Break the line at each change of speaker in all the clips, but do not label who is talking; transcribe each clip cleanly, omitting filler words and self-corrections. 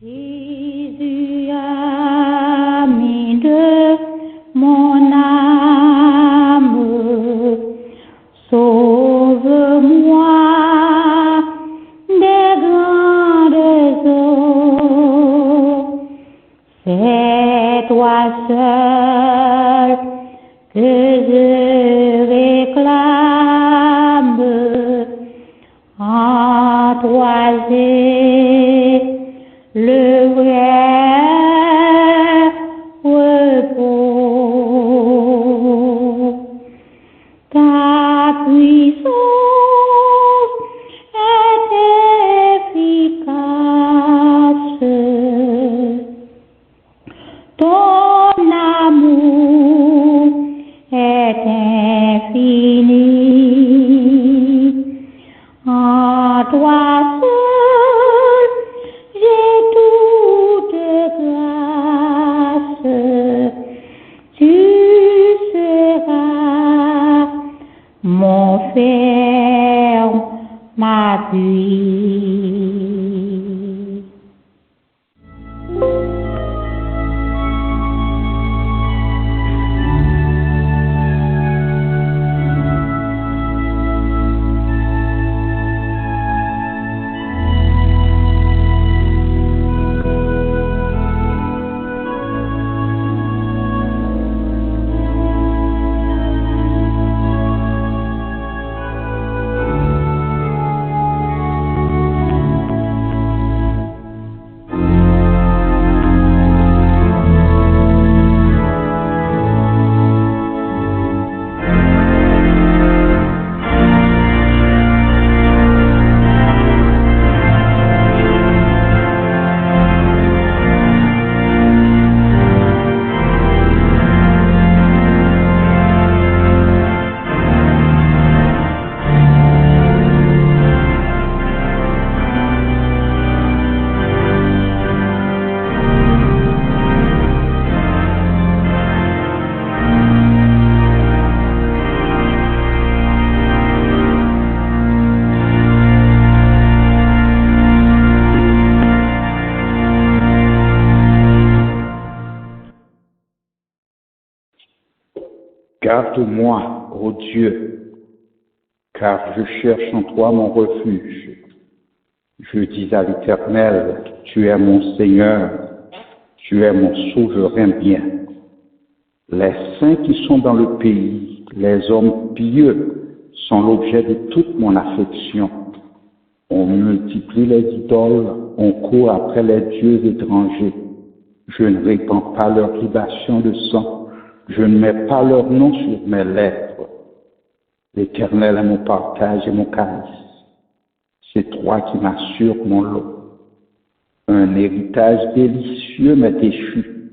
Jésus, ami de mon âme, sauve-moi des grandes eaux. C'est toi seul que je réclame. En toi j'ai le vrai repos. Ta puissance est efficace. Ton amour est infini. En toi seul, j'ai toute grâce. Tu seras mon ferme appui.
Garde-moi, ô Dieu, car je cherche en toi mon refuge. Je dis à l'Éternel, tu es mon Seigneur, tu es mon souverain bien. Les saints qui sont dans le pays, les hommes pieux, sont l'objet de toute mon affection. On multiplie les idoles, on court après les dieux étrangers. Je ne répands pas leur libation de sang. Je ne mets pas leur nom sur mes lèvres. L'Éternel est mon partage et mon calice. C'est toi qui m'assures mon lot. Un héritage délicieux m'est échu.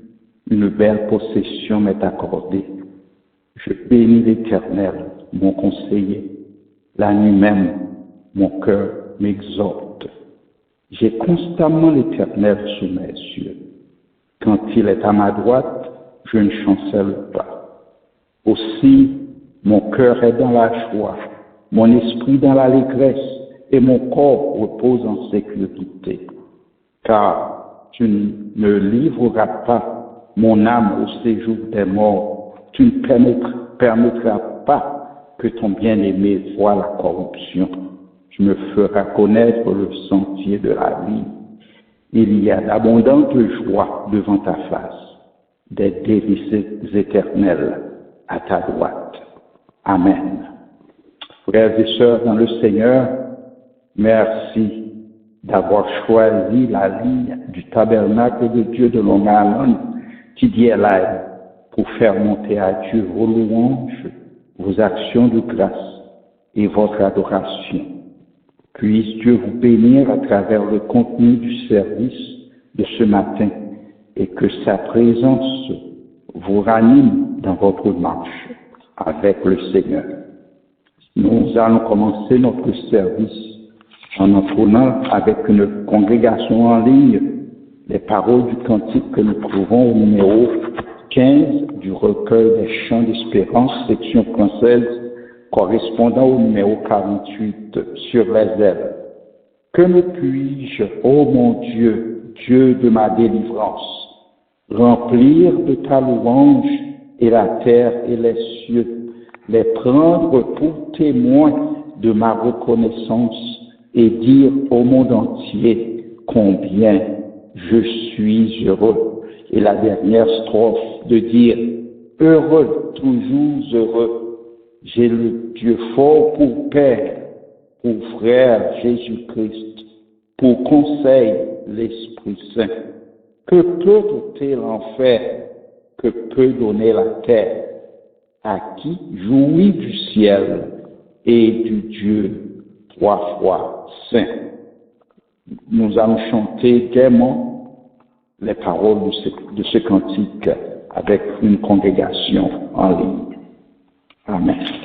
Une belle possession m'est accordée. Je bénis l'Éternel, mon conseiller. La nuit même, mon cœur m'exhorte. J'ai constamment l'Éternel sous mes yeux. Quand il est à ma droite, je ne chancelle pas. Aussi, mon cœur est dans la joie, mon esprit dans l'allégresse, et mon corps repose en sécurité. Car tu ne livreras pas mon âme au séjour des morts, tu ne permettras pas que ton bien-aimé voie la corruption. Tu me feras connaître le sentier de la vie. Il y a d'abondantes joies devant ta face, des délices éternelles à ta droite. Amen. Frères et sœurs dans le Seigneur, merci d'avoir choisi la ligne du tabernacle de Dieu de Long Island qui dit là pour faire monter à Dieu vos louanges, vos actions de grâce et votre adoration. Puisse Dieu vous bénir à travers le contenu du service de ce matin et que sa présence vous ranime dans votre marche avec le Seigneur. Nous allons commencer notre service en entournant avec une congrégation en ligne les paroles du cantique que nous trouvons au numéro 15 du recueil des chants d'espérance, section française, correspondant au numéro 48 sur les ailes. Que me puis-je, ô mon Dieu, Dieu de ma délivrance, remplir de ta louange et la terre et les cieux, les prendre pour témoins de ma reconnaissance et dire au monde entier combien je suis heureux. Et la dernière strophe de dire heureux, toujours heureux, j'ai le Dieu fort pour Père, pour frère Jésus-Christ, pour conseil l'Esprit Saint. Que peut ôter l'enfer, que peut donner la terre, à qui jouit du ciel et du Dieu trois fois saint. Nous allons chanter gaiement les paroles de ce cantique avec une congrégation en ligne. Amen.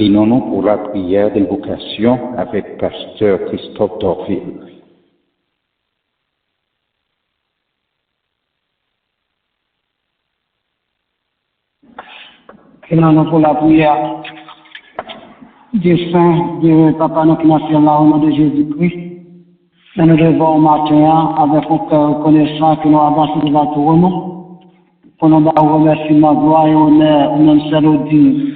Inclinons-nous pour la prière d'invocation avec Pasteur Christophe Dorville.
Inclinons-nous pour la prière. Dieu Saint, Dieu Papa, nous qui nous sommes là au nom de Jésus-Christ. Nous nous devons au matin avec un cœur reconnaissant que nous avançons devant tout nous. Pour nous dar remerciement, gloire et honneur, même seul au Dieu.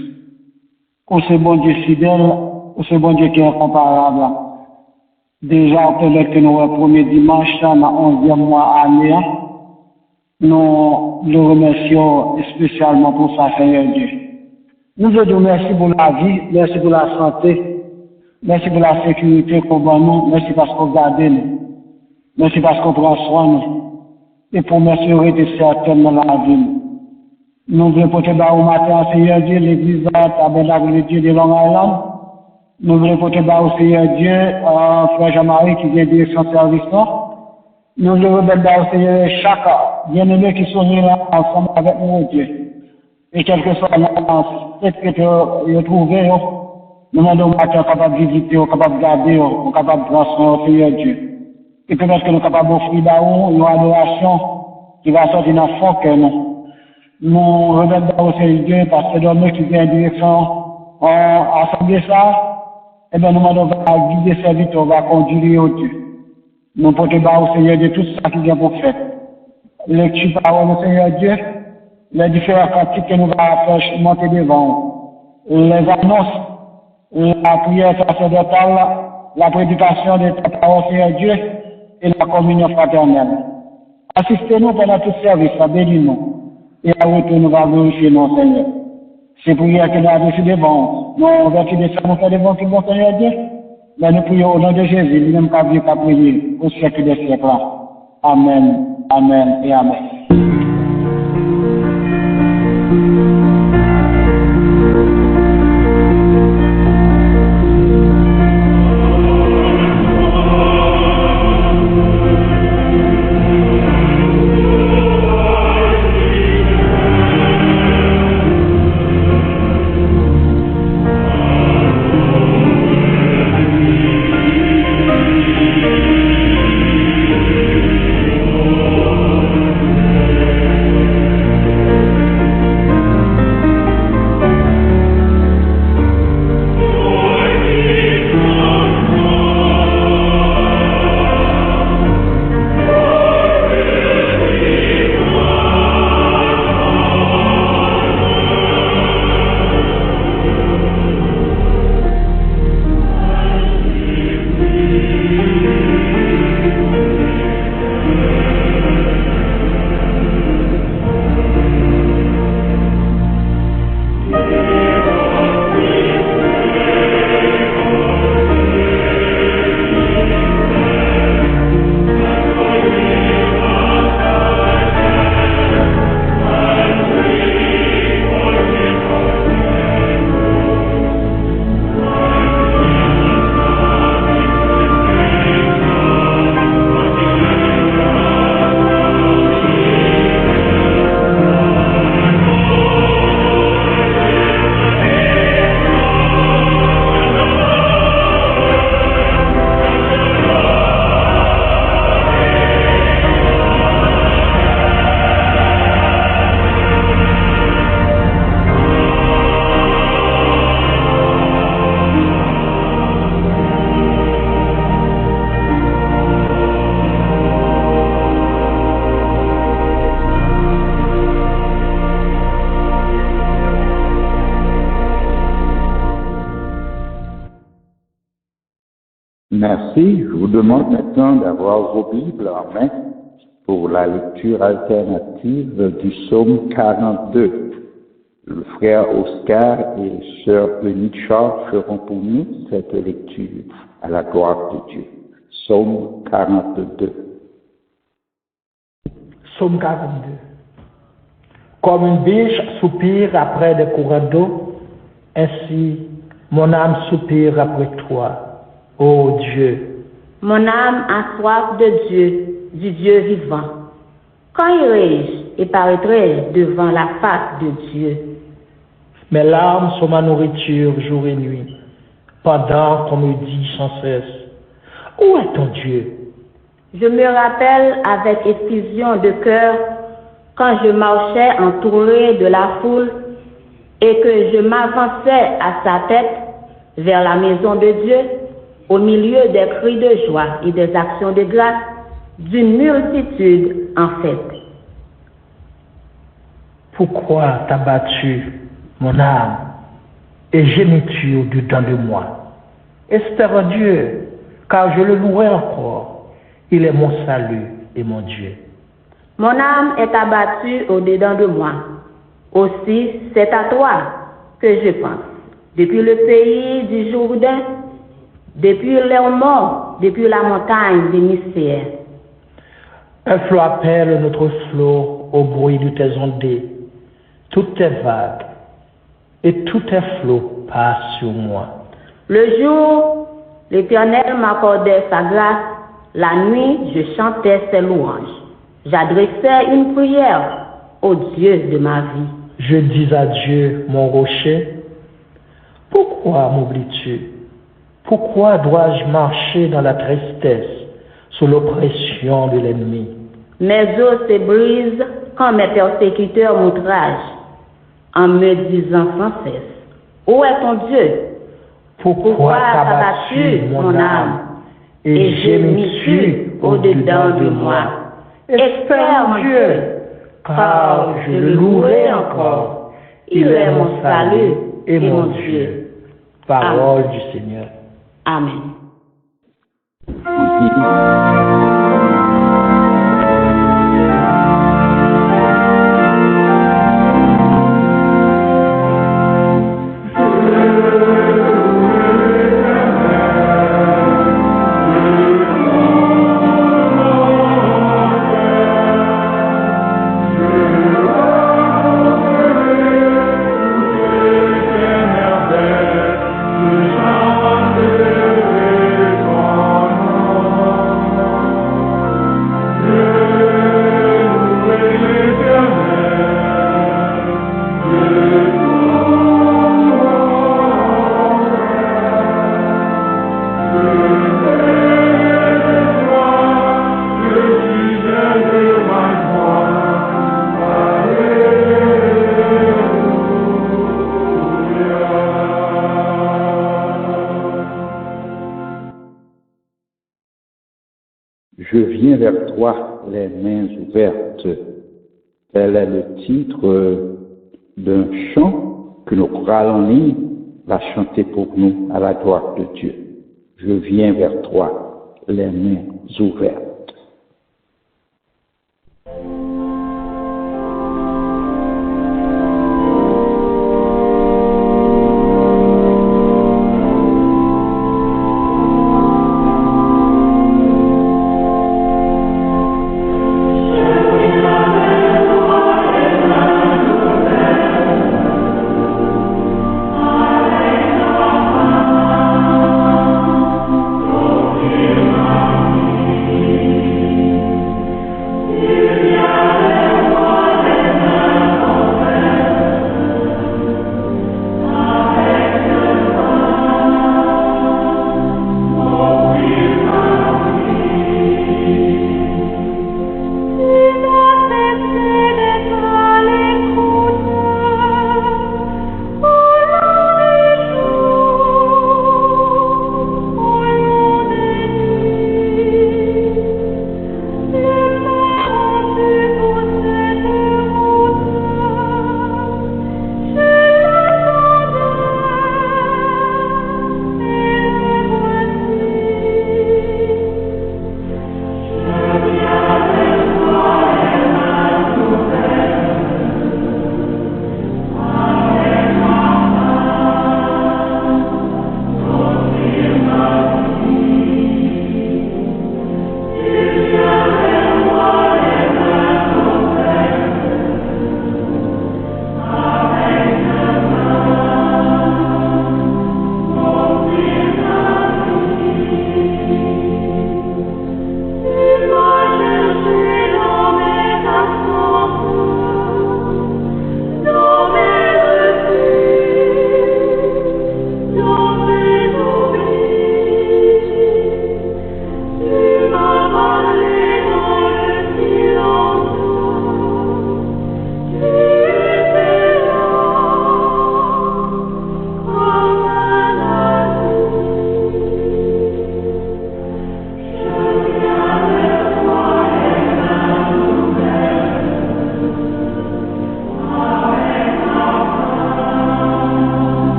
Pour ce bon Dieu fidèle, pour ce bon Dieu qui est incomparable. Déjà, on peut que nous, le premier dimanche, dans la 11e mois année, nous le remercions spécialement pour ça, Seigneur Dieu. Nous vous disons merci pour la vie, merci pour la santé, merci pour la sécurité qu'on donne nous, merci parce qu'on garde nous, merci parce qu'on prend soin de nous, et pour m'assurer de certaines dans la vie. Nous voulons porter au matin, Seigneur Dieu, l'église tabernacle de Dieu de Long Island. Nous voulons porter au Seigneur Dieu, Frère Jean-Marie qui vient de son service. Nous voulons remettre au Seigneur chaque bien-aimé qui sont là ensemble avec nous, Dieu. Et quel que soit peut-être que tu as trouvé, nous demandons au matin capable de visiter, capable de garder, capable de prendre soin au Seigneur Dieu. Et peut-être que nous sommes capables d'offrir une adoration qui va sortir dans le fond que nous. Nous remettons au Seigneur Dieu parce que dans nous qui vient en direction à assembler ça, eh bien nous demandons à guider serviteur, on va conduire au Dieu. Nous portons au Seigneur Dieu tout ça qui vient pour faire. Lecture parole au Seigneur Dieu, les différents pratiques que nous allons faire monter devant, les annonces, la prière sacerdotale, la prédication de ta parole Seigneur Dieu et la communion fraternelle. Assistez-nous pendant tout service, bénis-nous. Et à retour, nous allons glorifier nos Seigneur. C'est prière que nous avons décidé bon. Nous, vertu de ça, nous faisons devant tout bon Seigneur Dieu. Mais nous prions au nom de Jésus, lui-même qu'à Dieu qu'à prier au siècle des siècles. Amen, amen et amen.
Merci. Je vous demande maintenant d'avoir vos Bibles en main pour la lecture alternative du psaume 42. Le frère Oscar et sœur Eunice Charles feront pour nous cette lecture à la gloire de Dieu. Psaume 42.
Psaume 42. Comme une biche soupire après des courants d'eau, ainsi mon âme soupire après toi, ô Dieu.
Mon âme a soif de Dieu, du Dieu vivant. Quand irai-je et paraîtrai devant la face de Dieu?
Mes larmes sont ma nourriture jour et nuit, pendant qu'on me dit sans cesse, où est ton Dieu?
Je me rappelle avec effusion de cœur quand je marchais entouré de la foule et que je m'avançais à sa tête vers la maison de Dieu, au milieu des cris de joie et des actions de grâce d'une multitude en fête.
Pourquoi t'as battu mon âme et gémis-tu au-dedans de moi? Espère en Dieu, car je le louerai encore. Il est mon salut et mon Dieu.
Mon âme est abattue au-dedans de moi. Aussi, c'est à toi que je pense. Depuis le pays du Jourdain, depuis l'Hermon, depuis la montagne des mystères.
Un flot appelle notre flot au bruit de tes ondées. Tout est vague et tout est flot passe sur moi.
Le jour, l'Éternel m'accordait sa grâce. La nuit, je chantais ses louanges. J'adressais une prière au Dieu de ma vie.
Je dis à Dieu, mon rocher, pourquoi m'oublies-tu? Pourquoi dois-je marcher dans la tristesse, sous l'oppression de l'ennemi?
Mes os se brisent quand mes persécuteurs m'outragent, en me disant sans cesse, où est ton Dieu?
Pourquoi t'as battu mon âme et gémis-tu au-dedans de moi? Espère en Dieu, car je le louerai encore. Il est mon salut et mon Dieu. Parole du Seigneur.
Amen.
Je viens vers toi, les mains ouvertes. Tel est le titre d'un chant que nos chorales en ligne va chanter pour nous à la gloire de Dieu. Je viens vers toi, les mains ouvertes.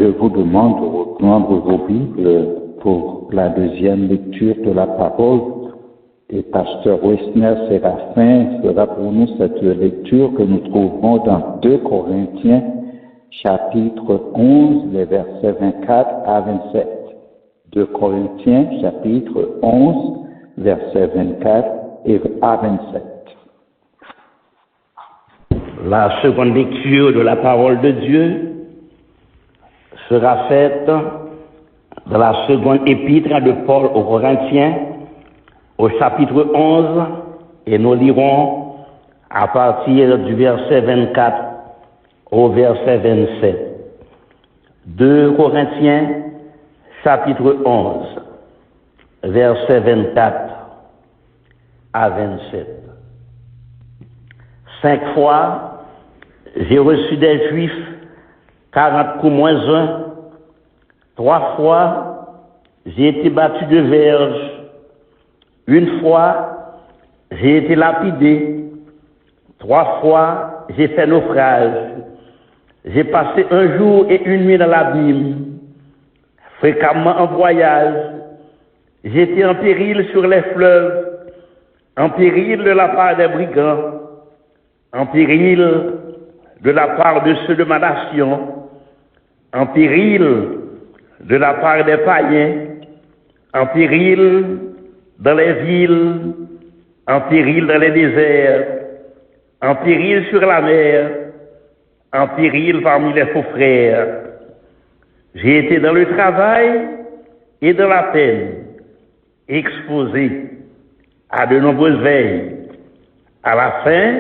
Je vous demande de reprendre vos Bibles pour la deuxième lecture de la parole. Et Pasteur Wessner Séraphin fera pour nous cette lecture que nous trouverons dans 2 Corinthiens, chapitre 11, les versets 24 à 27. 2 Corinthiens, chapitre 11, versets 24 à 27.
La seconde lecture de la parole de Dieu sera faite dans la seconde épître de Paul aux Corinthiens, au chapitre 11, et nous lirons à partir du verset 24 au verset 27. 2 Corinthiens, chapitre 11, verset 24 à 27. 5 fois, j'ai reçu des Juifs 40 coups moins 1. 3 fois, j'ai été battu de verge. 1 fois, j'ai été lapidé. 3 fois, j'ai fait naufrage. J'ai passé 1 jour et 1 nuit dans l'abîme, fréquemment en voyage. J'ai été en péril sur les fleuves, en péril de la part des brigands, en péril de la part de ceux de ma nation, en péril de la part des païens, en péril dans les villes, en péril dans les déserts, en péril sur la mer, en péril parmi les faux frères. J'ai été dans le travail et dans la peine, exposé à de nombreuses veilles, à la faim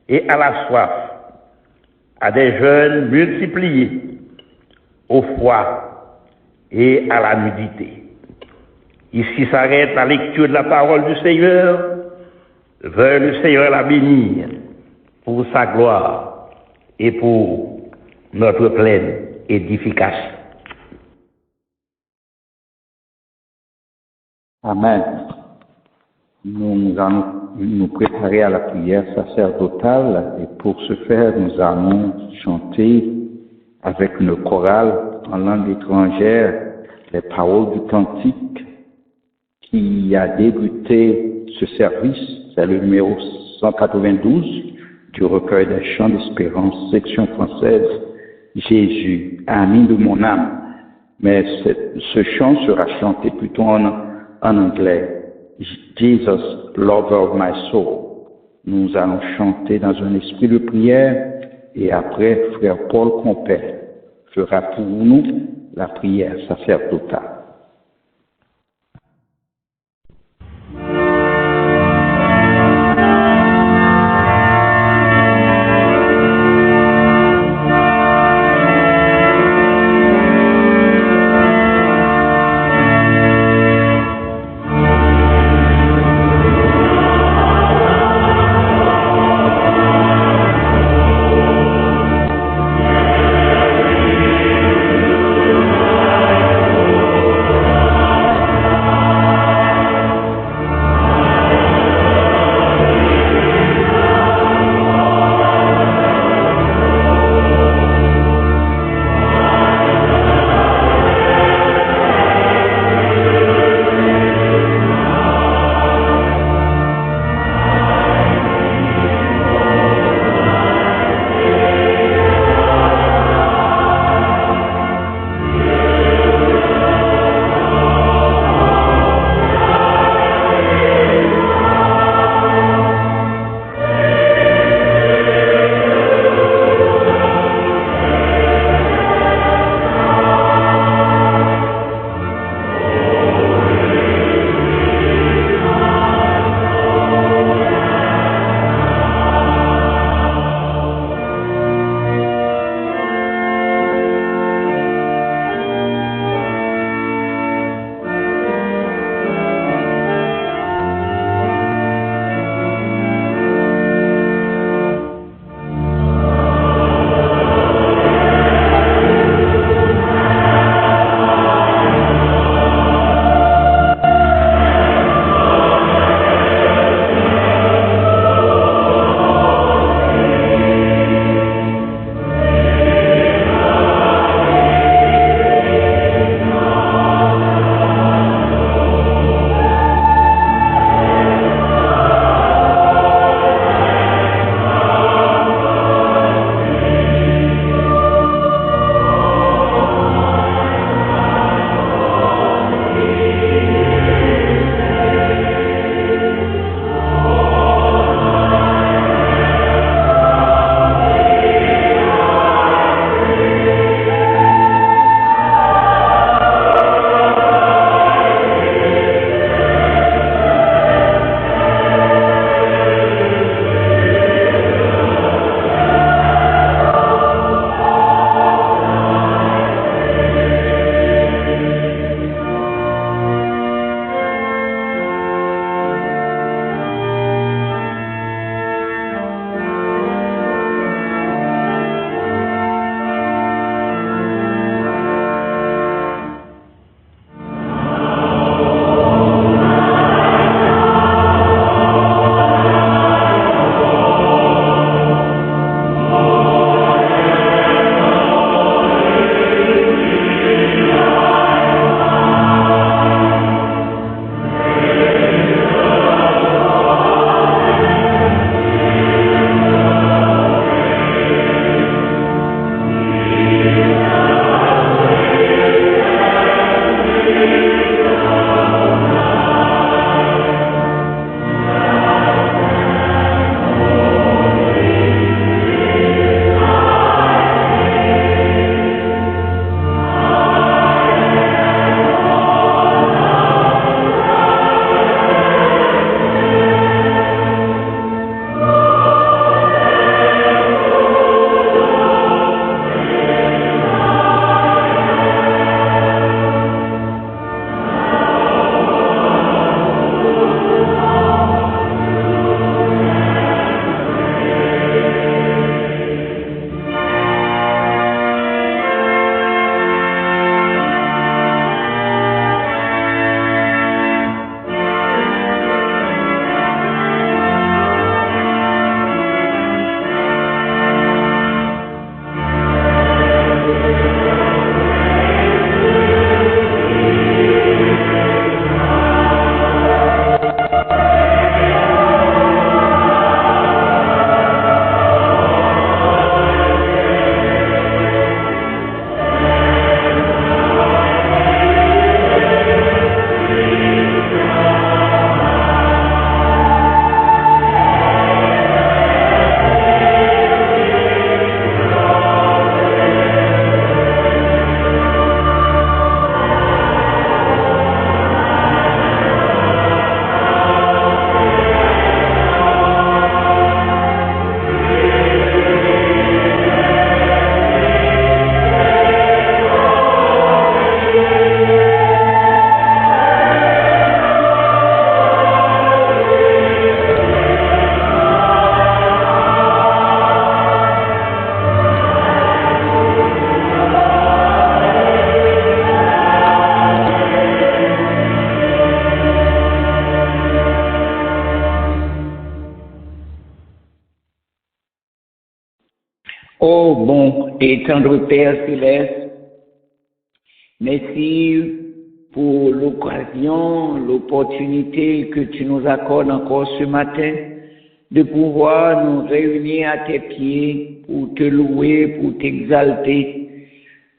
et à la soif, à des jeûnes multipliés, au froid et à la nudité. Ici s'arrête la lecture de la parole du Seigneur. Veuille le Seigneur la bénir pour sa gloire et pour notre pleine édification.
Amen. Nous allons nous préparer à la prière sacerdotale et pour ce faire, nous allons chanter avec une chorale en langue étrangère les paroles du cantique qui a débuté ce service. C'est le numéro 192 du recueil des chants d'espérance, section française, Jésus, ami de mon âme. Mais ce chant sera chanté plutôt en anglais. Jesus, lover of my soul. Nous allons chanter dans un esprit de prière et après, frère Paul Compère fera pour nous la prière sacerdotale.
Ô bon et tendre Père céleste, merci pour l'opportunité que tu nous accordes encore ce matin de pouvoir nous réunir à tes pieds pour te louer, pour t'exalter,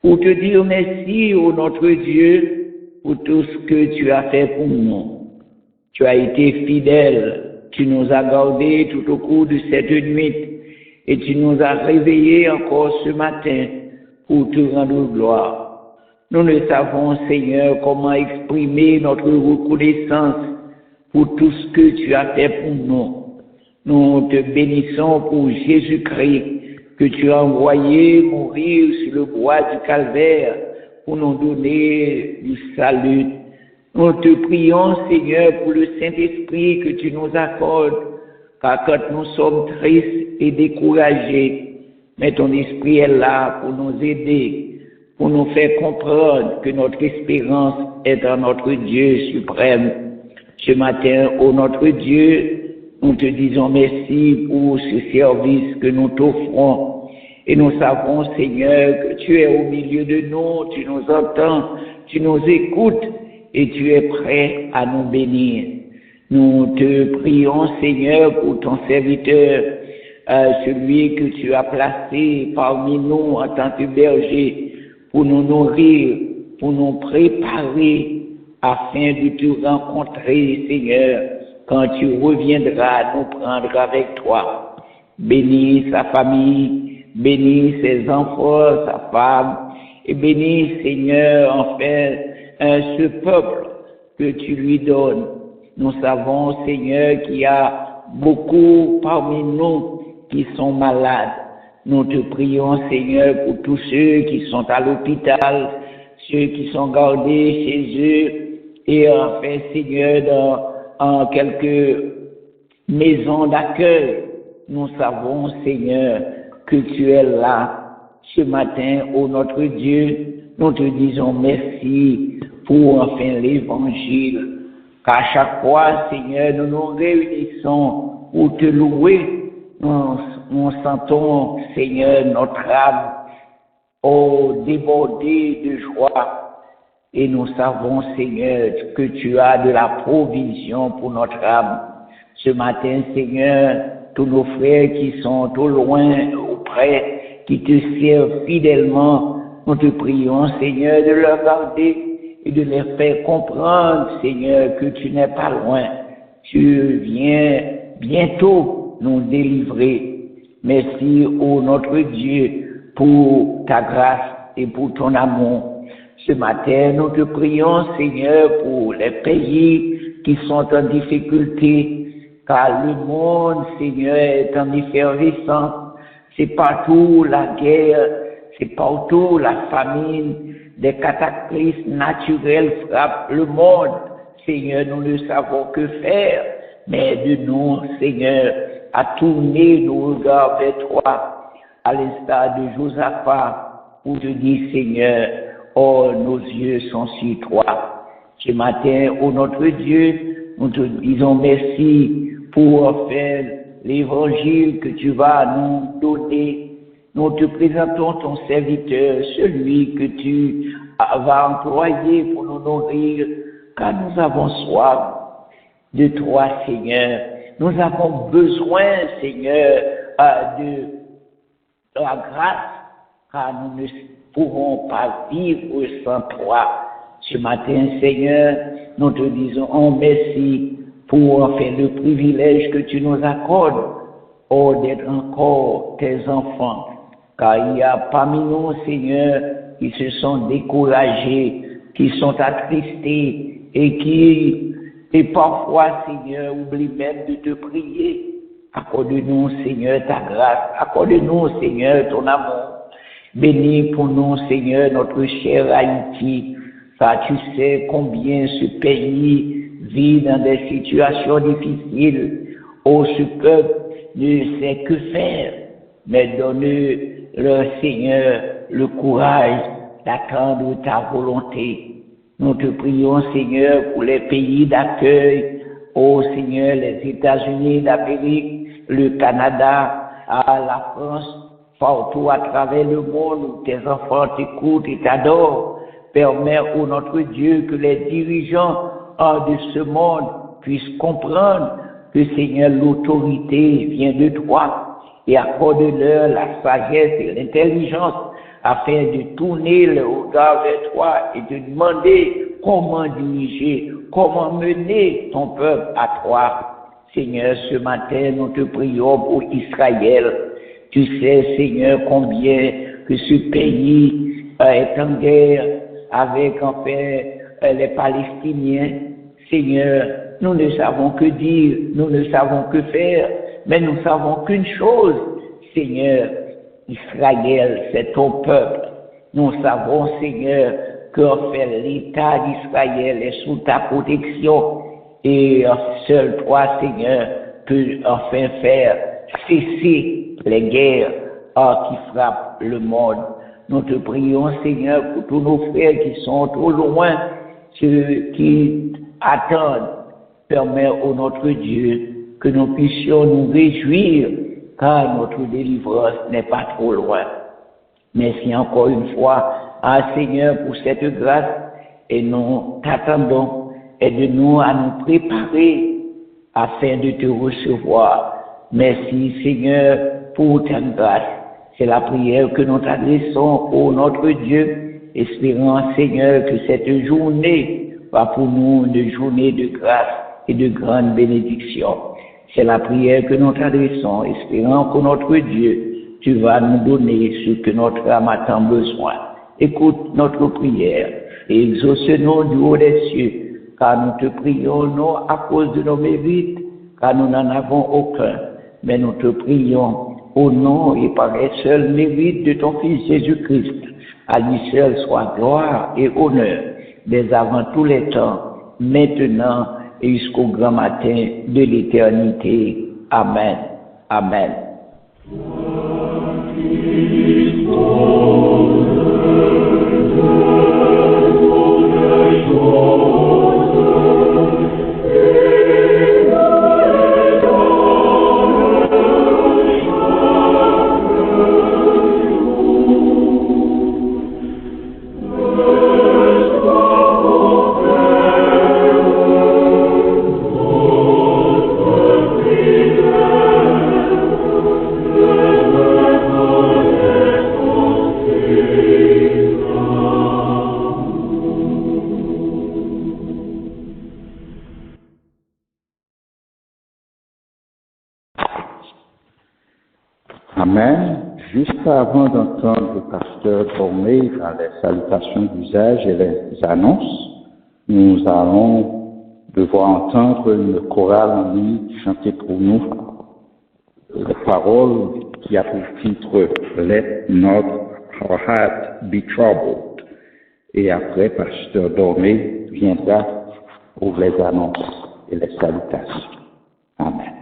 pour te dire merci, ô notre Dieu, pour tout ce que tu as fait pour nous. Tu as été fidèle, tu nous as gardés tout au cours de cette nuit et tu nous as réveillés encore ce matin pour te rendre gloire. Nous ne savons, Seigneur, comment exprimer notre reconnaissance pour tout ce que tu as fait pour nous. Nous te bénissons pour Jésus-Christ que tu as envoyé mourir sur le bois du Calvaire pour nous donner du salut. Nous te prions, Seigneur, pour le Saint-Esprit que tu nous accordes, car quand nous sommes tristes et découragés, mais ton Esprit est là pour nous aider, pour nous faire comprendre que notre espérance est en notre Dieu suprême. Ce matin, ô notre Dieu, nous te disons merci pour ce service que nous t'offrons. Et nous savons, Seigneur, que tu es au milieu de nous, tu nous entends, tu nous écoutes et tu es prêt à nous bénir. Nous te prions, Seigneur, pour ton serviteur, celui que tu as placé parmi nous en tant que berger, pour nous nourrir, pour nous préparer afin de te rencontrer, Seigneur, quand tu reviendras nous prendre avec toi. Bénis sa famille, bénis ses enfants, sa femme, et bénis, Seigneur, enfin, ce peuple que tu lui donnes. Nous savons, Seigneur, qu'il y a beaucoup parmi nous qui sont malades. Nous te prions, Seigneur, pour tous ceux qui sont à l'hôpital, ceux qui sont gardés chez eux, et enfin, Seigneur, en quelques maisons d'accueil. Nous savons, Seigneur, que tu es là. Ce matin, ô notre Dieu, nous te disons merci pour enfin l'évangile. Qu'à chaque fois, Seigneur, nous nous réunissons pour te louer. Nous sentons, Seigneur, notre âme débordée de joie. Et nous savons, Seigneur, que tu as de la provision pour notre âme. Ce matin, Seigneur, tous nos frères qui sont au loin, auprès, qui te servent fidèlement, nous te prions, Seigneur, de leur garder et de leur faire comprendre, Seigneur, que tu n'es pas loin. Tu viens bientôt nous délivrer. Merci, ô notre Dieu, pour ta grâce et pour ton amour. Ce matin, nous te prions, Seigneur, pour les pays qui sont en difficulté, car le monde, Seigneur, est en effervescence. C'est partout la guerre, c'est partout la famine, des cataclysmes naturels frappent le monde. Seigneur, nous ne savons que faire, mais de nous, Seigneur, à tourner nos regards vers toi, à l'instar de Josaphat, où te dis, Seigneur, oh, nos yeux sont sur toi. Ce matin, ô notre Dieu, nous te disons merci pour faire l'évangile que tu vas nous donner. Nous te présentons ton serviteur, celui que tu vas employer pour nous nourrir, car nous avons soif de toi, Seigneur. Nous avons besoin, Seigneur, de la grâce, car nous ne pouvons pas vivre sans toi. Ce matin, Seigneur, nous te disons merci pour faire le privilège que tu nous accordes, d'être encore tes enfants. Car il y a parmi nous, Seigneur, qui se sont découragés, qui sont attristés et parfois, Seigneur, oublient même de te prier. Accorde-nous, Seigneur, ta grâce. Accorde-nous, Seigneur, ton amour. Bénis pour nous, Seigneur, notre cher Haïti, car tu sais combien ce pays vit dans des situations difficiles. Oh, ce peuple ne sait que faire, mais donne-leur, Seigneur, le courage d'attendre ta volonté. Nous te prions, Seigneur, pour les pays d'accueil, oh Seigneur, les États-Unis d'Amérique, le Canada, la France, partout à travers le monde où tes enfants t'écoutent et t'adorent. Permets, ô notre Dieu, que les dirigeants de ce monde puissent comprendre que, Seigneur, l'autorité vient de toi et accorde-leur la sagesse et l'intelligence afin de tourner le regard vers toi et de demander comment diriger, comment mener ton peuple à toi. Seigneur, ce matin, nous te prions pour Israël. Tu sais, Seigneur, combien que ce pays est en guerre avec, les Palestiniens. Seigneur, nous ne savons que dire, nous ne savons que faire, mais nous savons qu'une chose, Seigneur, Israël, c'est ton peuple. Nous savons, Seigneur, que l'État d'Israël est sous ta protection et seul toi, Seigneur, peux faire cesser les guerres qui frappent le monde. Nous te prions, Seigneur, pour tous nos frères qui sont au loin, ceux qui attendent. Permets, ô notre Dieu, que nous puissions nous réjouir, car notre délivrance n'est pas trop loin. Merci encore une fois, Seigneur, pour cette grâce, et nous t'attendons. Aide-nous à nous préparer afin de te recevoir. Merci, Seigneur, pour ta grâce. C'est la prière que nous t'adressons, ô notre Dieu, espérant, Seigneur, que cette journée va pour nous une journée de grâce et de grande bénédiction. C'est la prière que nous t'adressons, espérant que notre Dieu, tu vas nous donner ce que notre âme a tant besoin. Écoute notre prière et exauce-nous du haut des cieux, car nous te prions non à cause de nos mérites, car nous n'en avons aucun, mais nous te prions au nom et par les seuls mérites de ton Fils Jésus-Christ. À lui seul soit gloire et honneur, dès avant tous les temps, maintenant et jusqu'au grand matin de l'éternité. Amen. Amen.
Amen. Juste avant d'entendre le pasteur Dormé dans les salutations d'usage et les annonces, nous allons devoir entendre une chorale en ligne chanter pour nous les paroles qui a pour titre Let not our heart be troubled. Et après, pasteur Dormé viendra pour les annonces et les salutations. Amen.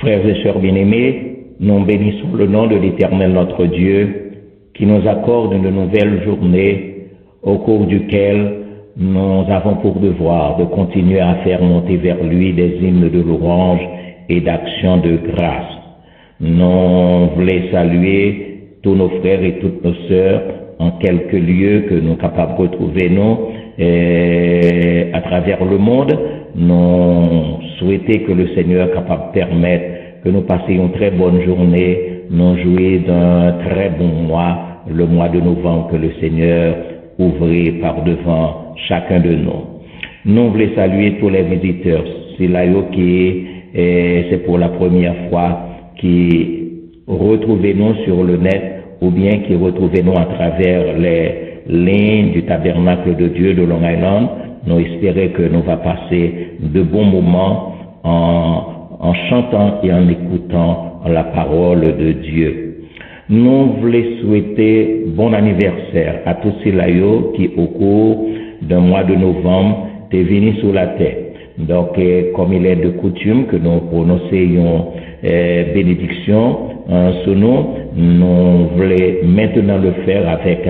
Frères et sœurs bien-aimés, nous bénissons le nom de l'Éternel notre Dieu, qui nous accorde une nouvelle journée au cours duquel nous avons pour devoir de continuer à faire monter vers lui des hymnes de louange et d'action de grâce. Nous voulons saluer tous nos frères et toutes nos sœurs en quelques lieux que nous sommes capables de retrouver nous à travers le monde. Nous souhaitons que le Seigneur soit capable de permettre que nous passions une très bonne journée, nous jouions d'un très bon mois, le mois de novembre que le Seigneur ouvrit par devant chacun de nous. Nous voulons saluer tous les visiteurs. C'est là qui c'est pour la première fois qui retrouvez-nous sur le net ou bien qui retrouvez-nous à travers les lignes du tabernacle de Dieu de Long Island. Nous espérons que nous va passer de bons moments en chantant et en écoutant la parole de Dieu. Nous voulons souhaiter bon anniversaire à tous ceux-là qui, au cours d'un mois de novembre, sont venus sur la terre. Donc, comme il est de coutume que nous prononcions bénédiction sur nous, nous voulons maintenant le faire avec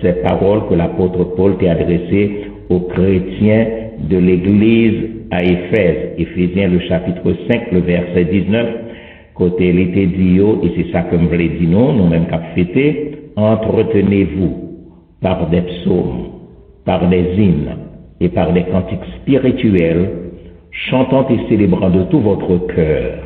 ces paroles que l'apôtre Paul t'a adressées aux chrétiens de l'église à Éphèse, Éphésiens le chapitre 5, le verset 19, côté il était dit, et c'est ça que je voulais dire nous-mêmes qu'à fêter, entretenez-vous par des psaumes, par des hymnes et par des cantiques spirituels, chantant et célébrant de tout votre cœur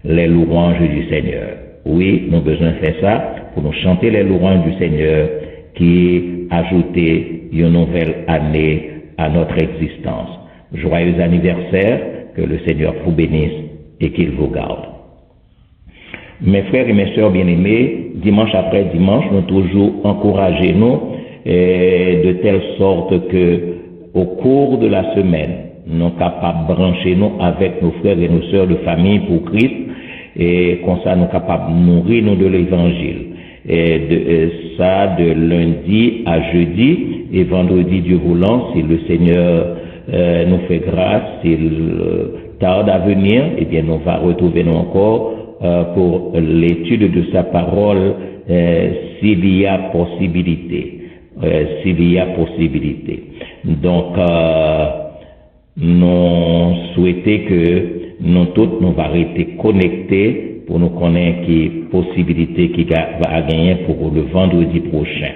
les louanges du Seigneur. Oui, nous avons besoin de faire ça pour nous chanter les louanges du Seigneur qui ajoutait une nouvelle année à notre existence. Joyeux anniversaire, que le Seigneur vous bénisse et qu'il vous garde. Mes frères et mes sœurs bien-aimés, dimanche après dimanche, nous toujours encouragés nous de telle sorte que au cours de la semaine, nous sommes capables de brancher nous avec nos frères et nos sœurs de famille pour Christ et comme ça nous sommes capables de nourrir nous de l'évangile. Et de lundi à jeudi et vendredi Dieu voulant, si le Seigneur nous fait grâce, s'il tarde à venir, eh bien nous va retrouver nous encore pour l'étude de sa parole s'il y a possibilité. Donc nous souhaitons que nous tous nous va rester connectés pour nous connaître qui possibilité qui va gagner pour le vendredi prochain.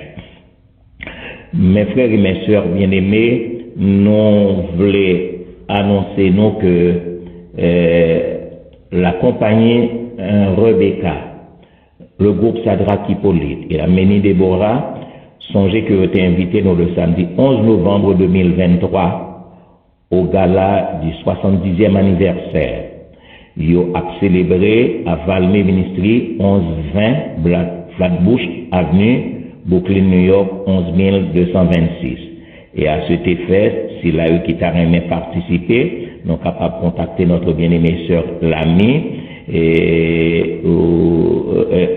Mes frères et mes sœurs bien-aimés, nous voulons annoncer nous que la compagnie Rebecca, le groupe Sadrach Hippolyte et la Ménie Déborah, songez que vous êtes invités nous le samedi 11 novembre 2023 au gala du 70e anniversaire. Yo a célébré à Valmé Ministry 1120 Flatbush Avenue, Brooklyn, New York 11226. Et à cet effet, si là qui t'a aimé participer, nous sommes capables de contacter notre bien-aimée sœur Lamy et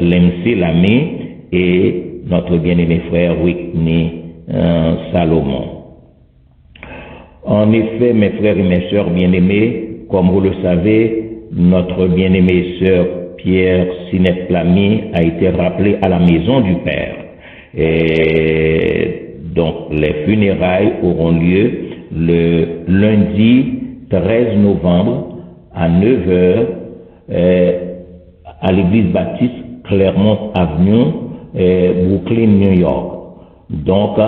l'MC Lamy et notre bien-aimé frère Whitney Salomon. En effet, mes frères et mes sœurs bien-aimés, comme vous le savez, notre bien-aimée sœur Pierre Sinette Lamy a été rappelée à la maison du Père. Et donc, les funérailles auront lieu le lundi 13 novembre à 9h à l'église baptiste Claremont Avenue, Brooklyn, New York. Donc,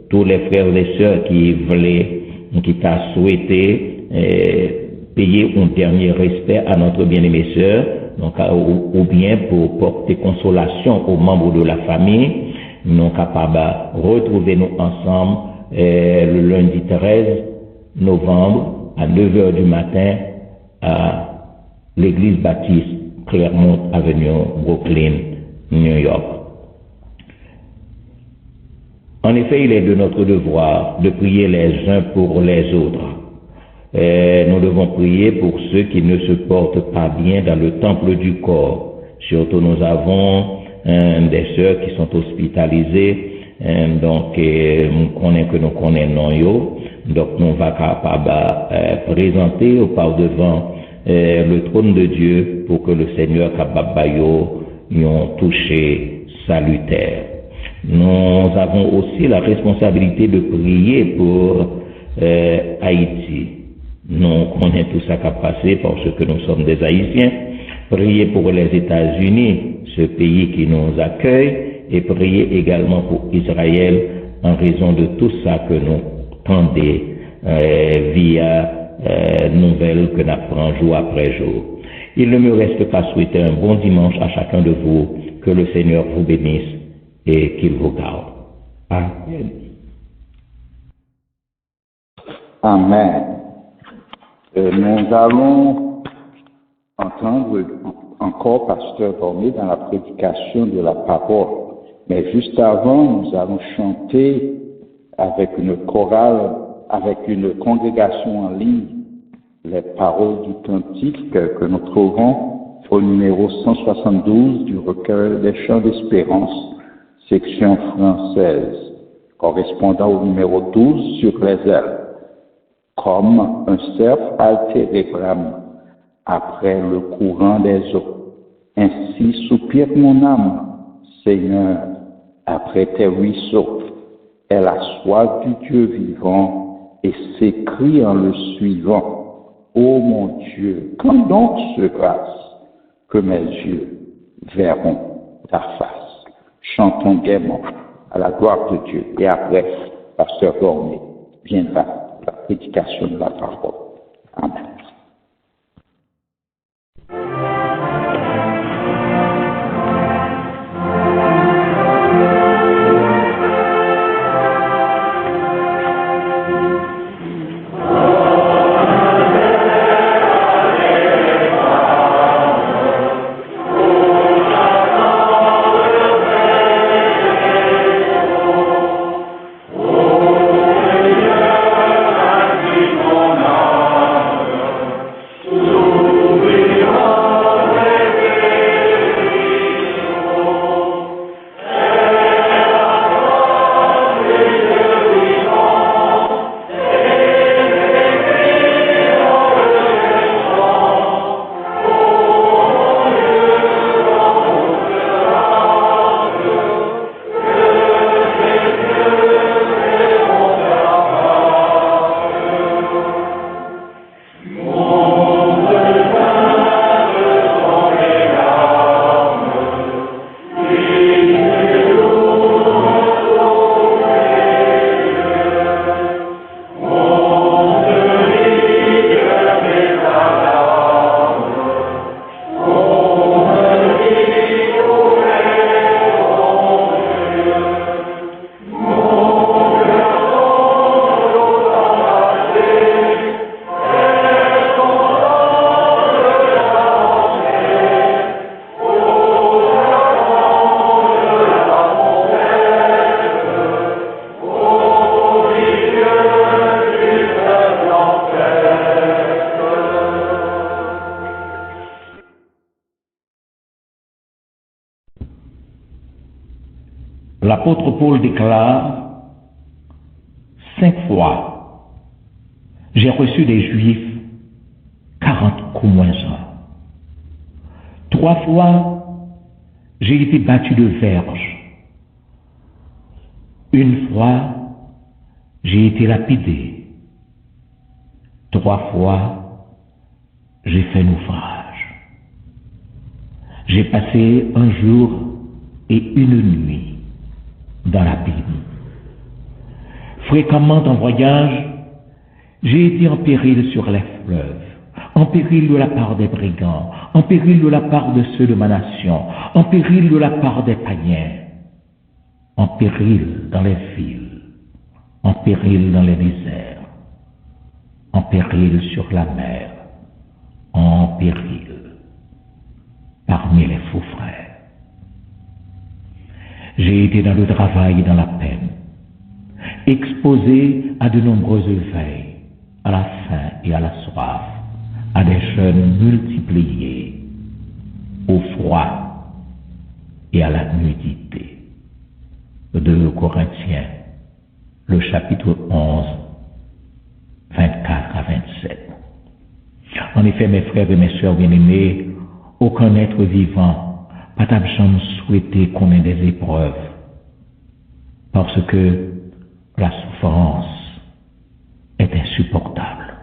tous les frères et sœurs qui t'a souhaité payer un dernier respect à notre bien-aimée sœur, donc, ou bien pour porter consolation aux membres de la famille, nous sommes capables de retrouver nous ensemble le lundi 13 novembre à 9h du matin à l'église baptiste Claremont Avenue, Brooklyn, New York. En effet, il est de notre devoir de prier les uns pour les autres. Nous devons prier pour ceux qui ne se portent pas bien dans le temple du corps. Surtout, nous avons des sœurs qui sont hospitalisées, donc nous connaissons. Donc, nous va capable présenter au par devant le trône de Dieu pour que le Seigneur Kababayo y ont touché salutaire. Nous avons aussi la responsabilité de prier pour Haïti. Nous connaissons tout ça qui a passé parce que nous sommes des Haïtiens. Prier pour les États-Unis, ce pays qui nous accueille, et prier également pour Israël en raison de tout ça que nous tendons via nouvelles que nous apprenons jour après jour. Il ne me reste qu'à souhaiter un bon dimanche à chacun de vous, que le Seigneur vous bénisse et qu'il vous garde. Amen.
Amen. Nous allons entendre encore Pasteur Dormé dans la prédication de la parole. Mais juste avant, nous allons chanter avec une chorale, avec une congrégation en ligne, les paroles du cantique que nous trouvons au numéro 172 du recueil des chants d'espérance, section française, correspondant au numéro 12 sur les ailes. Comme un cerf altéré brame après le courant des eaux, ainsi soupire mon âme, Seigneur, après tes ruisseaux. Elle a soif du Dieu vivant et s'écrie en le suivant. Ô mon Dieu, quand donc sera-ce que mes yeux verront ta face? Chantons gaiement à la gloire de Dieu. Et après, Pasteur Dormé viendra la prédication de la parole. Amen.
L'apôtre Paul déclare 5 fois, j'ai reçu des Juifs 40 coups moins 1. 3 fois, j'ai été battu de verge. 1 fois, j'ai été lapidé. 3 fois, j'ai fait naufrage. J'ai passé un jour et une nuit dans l'abîme. Fréquemment en voyage, j'ai été en péril sur les fleuves, en péril de la part des brigands, en péril de la part de ceux de ma nation, en péril de la part des païens, en péril dans les villes, en péril dans les déserts, en péril sur la mer, en péril parmi les faux frères. J'ai été dans le travail et dans la peine, exposé à de nombreuses veilles, à la faim et à la soif, à des jeûnes multipliés, au froid et à la nudité. 2 Corinthiens, le chapitre 11, 24 à 27. En effet, mes frères et mes sœurs bien-aimés, aucun être vivant n'a jamais souhaité qu'on ait des épreuves, parce que la souffrance est insupportable.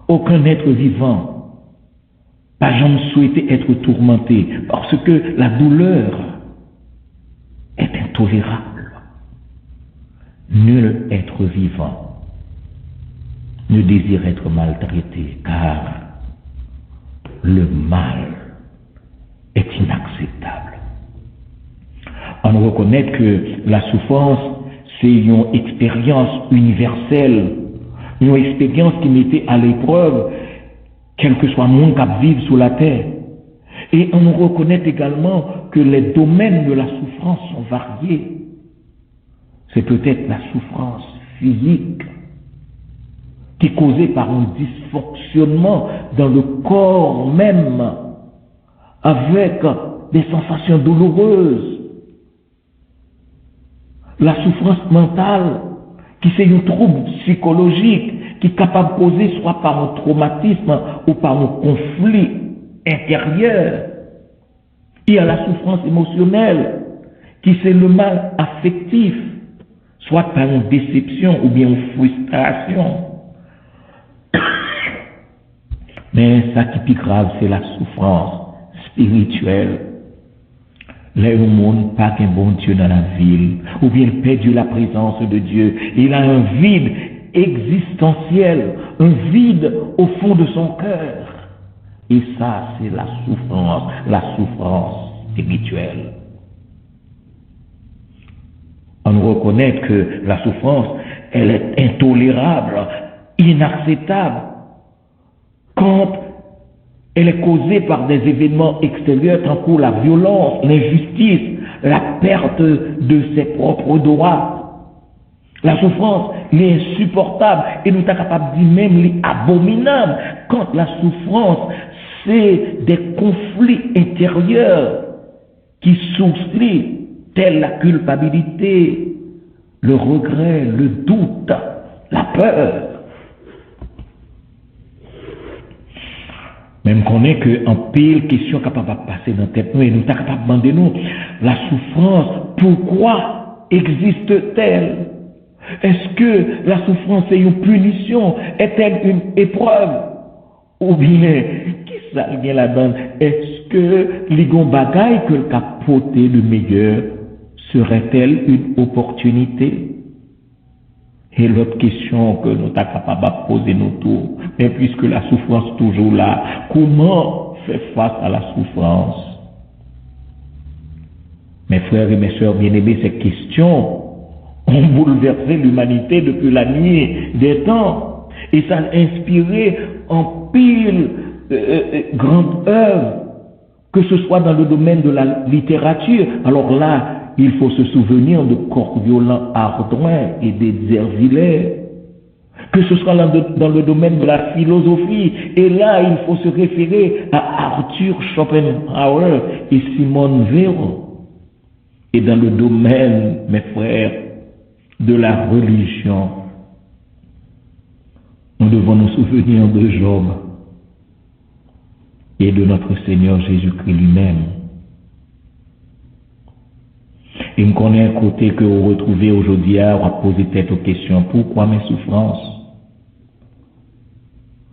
Aucun être vivant n'a jamais souhaité être tourmenté, parce que la douleur est intolérable. Nul être vivant ne désire être maltraité, car le mal est inacceptable. On reconnaît que la souffrance, c'est une expérience universelle, une expérience qui mettait à l'épreuve quel que soit le monde qui vit sur la terre. Et on reconnaît également que les domaines de la souffrance sont variés. C'est peut-être la souffrance physique qui est causée par un dysfonctionnement dans le corps même, avec des sensations douloureuses. La souffrance mentale, qui c'est un trouble psychologique, qui est capable de causer soit par un traumatisme ou par un conflit intérieur. Il y a la souffrance émotionnelle, qui c'est le mal affectif, soit par une déception ou bien une frustration. Mais ça qui est plus grave, c'est la souffrance spirituelle. Là, le monde pas qu'un bon Dieu dans la ville, ou bien perdu la présence de Dieu. Il a un vide existentiel, un vide au fond de son cœur. Et ça, c'est la souffrance spirituelle. On reconnaît que la souffrance, elle est intolérable, inacceptable, quand elle est causée par des événements extérieurs, tant que la violence, l'injustice, la perte de ses propres droits. La souffrance, elle est insupportable et nous sommes capables de dire même elle est abominable. Quand la souffrance, c'est des conflits intérieurs qui souffrent, tels la culpabilité, le regret, le doute, la peur. Même qu'on est qu'en pile question capable de passer dans la tête nous et nous sommes capables de demander nous la souffrance, pourquoi existe-t-elle? Est-ce que la souffrance est une punition? Est-elle une épreuve? Ou bien, qui ça vient là-dedans? Est-ce que les bagailles que le capoté de meilleur serait-elle une opportunité? Et l'autre question que nous sommes capables de poser nous tous, mais puisque la souffrance est toujours là, comment faire face à la souffrance? Mes frères et mes sœurs bien-aimés, ces questions ont bouleversé l'humanité depuis la nuit des temps. Et ça a inspiré en pile grande œuvre, que ce soit dans le domaine de la littérature. Alors là, il faut se souvenir de Coriolan Ardouin et d'Hérziviller. Que ce soit dans le domaine de la philosophie. Et là, il faut se référer à Arthur Schopenhauer et Simone Weil. Et dans le domaine, mes frères, de la religion, nous devons nous souvenir de Job et de notre Seigneur Jésus-Christ lui-même. Et me connaît un côté que vous retrouvez aujourd'hui à poser tête aux questions. Pourquoi mes souffrances?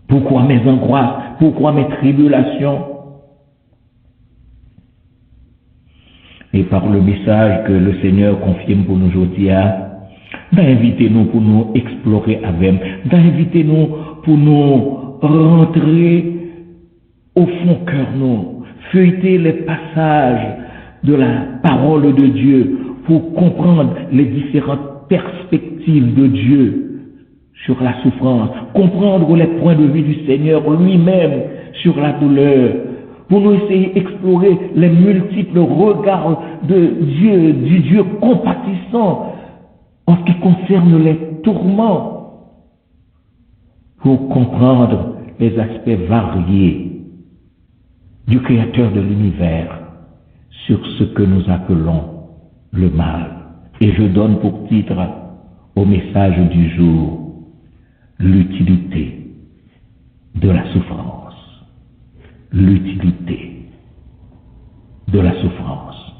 Pourquoi mes angoisses? Pourquoi mes tribulations? Et par le message que le Seigneur confirme pour nous aujourd'hui, d'inviter-nous pour nous explorer avec, d'inviter-nous pour nous rentrer au fond cœur nous, feuilleter les passages de la parole de Dieu pour comprendre les différentes perspectives de Dieu sur la souffrance, comprendre les points de vue du Seigneur lui-même sur la douleur, pour nous essayer d'explorer les multiples regards de Dieu, du Dieu compatissant en ce qui concerne les tourments, pour comprendre les aspects variés du Créateur de l'univers sur ce que nous appelons le mal. Et je donne pour titre au message du jour l'utilité de la souffrance. l'utilité de la souffrance.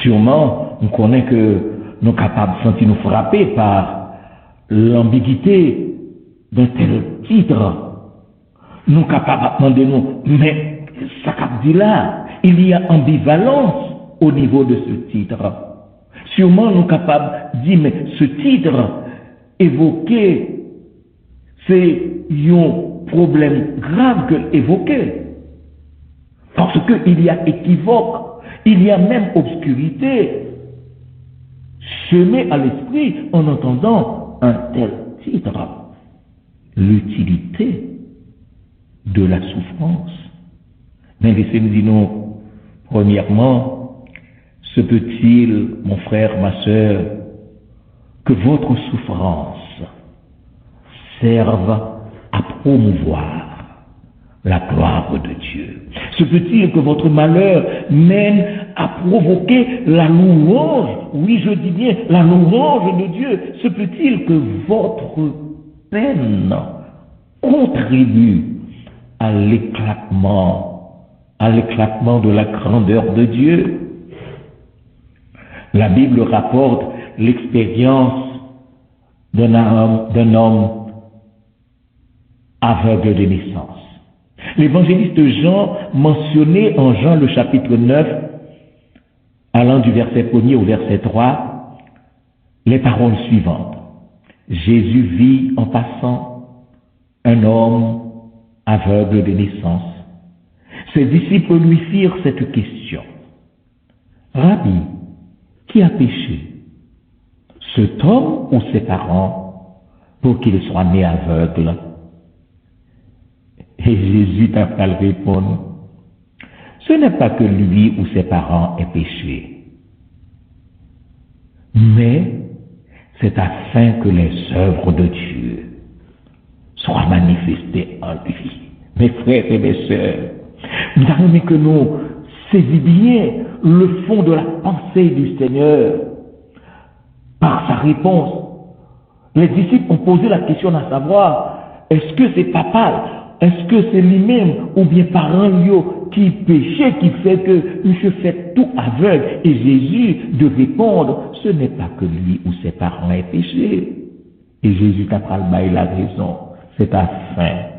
Sûrement, on connaît que nous sommes capables de sentir nous frapper par l'ambiguïté d'un tel titre. Nous sommes capables de demander nous, mais ça dit là, il y a ambivalence au niveau de ce titre. Sûrement, nous sommes capables de dire, mais ce titre évoqué, c'est un problème grave que évoqué. Parce qu'il y a équivoque, il y a même obscurité semée à l'esprit en entendant un tel titre. L'utilité de la souffrance. Mais laissez-nous dire, non, premièrement, se peut-il, mon frère, ma sœur, que votre souffrance serve à promouvoir la gloire de Dieu? Se peut-il que votre malheur mène à provoquer la louange, oui je dis bien la louange de Dieu? Se peut-il que votre peine contribue à l'éclatement de la grandeur de Dieu? La Bible rapporte l'expérience d'un homme aveugle de naissance. L'évangéliste Jean mentionnait en Jean le chapitre 9, allant du verset 1er au verset 3, les paroles suivantes. Jésus vit en passant un homme aveugle de naissance. Ses disciples lui firent cette question. Rabbi, qui a péché, cet homme ou ses parents, pour qu'il soit né aveugle? Et Jésus t'a pas le répondre. Ce n'est pas que lui ou ses parents aient péché, mais c'est afin que les œuvres de Dieu soient manifestées en lui. Mes frères et mes sœurs, nous avons aimé que nous saisissions bien le fond de la pensée du Seigneur par sa réponse. Les disciples ont posé la question à savoir, est-ce que c'est papa? Est-ce que c'est lui-même ou bien parents qui péchait, qui fait que je fais tout aveugle? Et Jésus de répondre, ce n'est pas que lui ou ses parents aient péché. Et Jésus t'a parlé la raison. C'est afin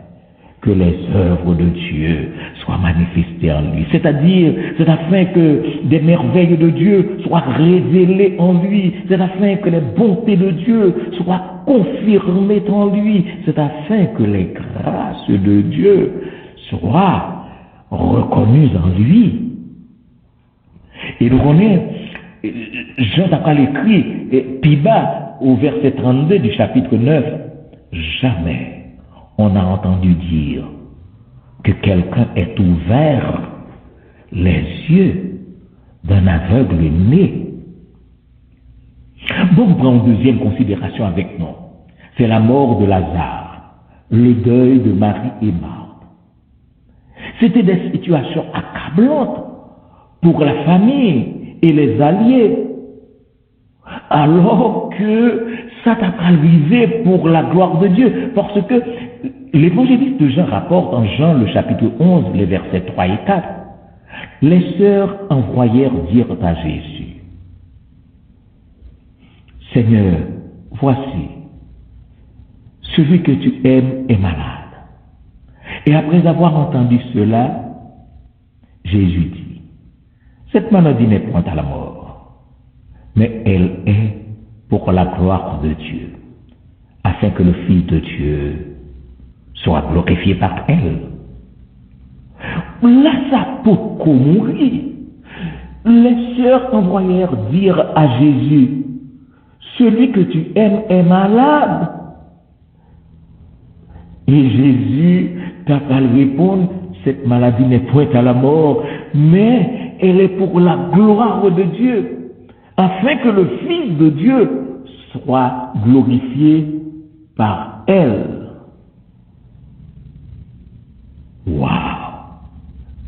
que les œuvres de Dieu soient manifestées en lui. C'est-à-dire, c'est afin que des merveilles de Dieu soient révélées en lui. C'est afin que les bontés de Dieu soient confirmées en lui. C'est afin que les grâces de Dieu soient reconnues en lui. Et nous connaissons, Jean t'a écrit, plus bas, au verset 32 du chapitre 9, jamais on a entendu dire que quelqu'un ait ouvert les yeux d'un aveugle né. Bon, on prend une deuxième considération avec nous. C'est la mort de Lazare, le deuil de Marie et Marthe. C'était des situations accablantes pour la famille et les alliés, alors que ça t'a arrivé pour la gloire de Dieu, parce que l'évangéliste Jean rapporte en Jean le chapitre 11, les versets 3 et 4, les sœurs envoyèrent dire à Jésus, Seigneur, voici, celui que tu aimes est malade. Et après avoir entendu cela, Jésus dit, cette maladie n'est point à la mort, mais elle est pour la gloire de Dieu, afin que le Fils de Dieu soit glorifié par elle. Là, ça peut mourir. Les sœurs envoyèrent dire à Jésus, celui que tu aimes est malade. Et Jésus t'a pas répondre, cette maladie n'est point à la mort, mais elle est pour la gloire de Dieu, afin que le Fils de Dieu soit glorifié par elle. Waouh!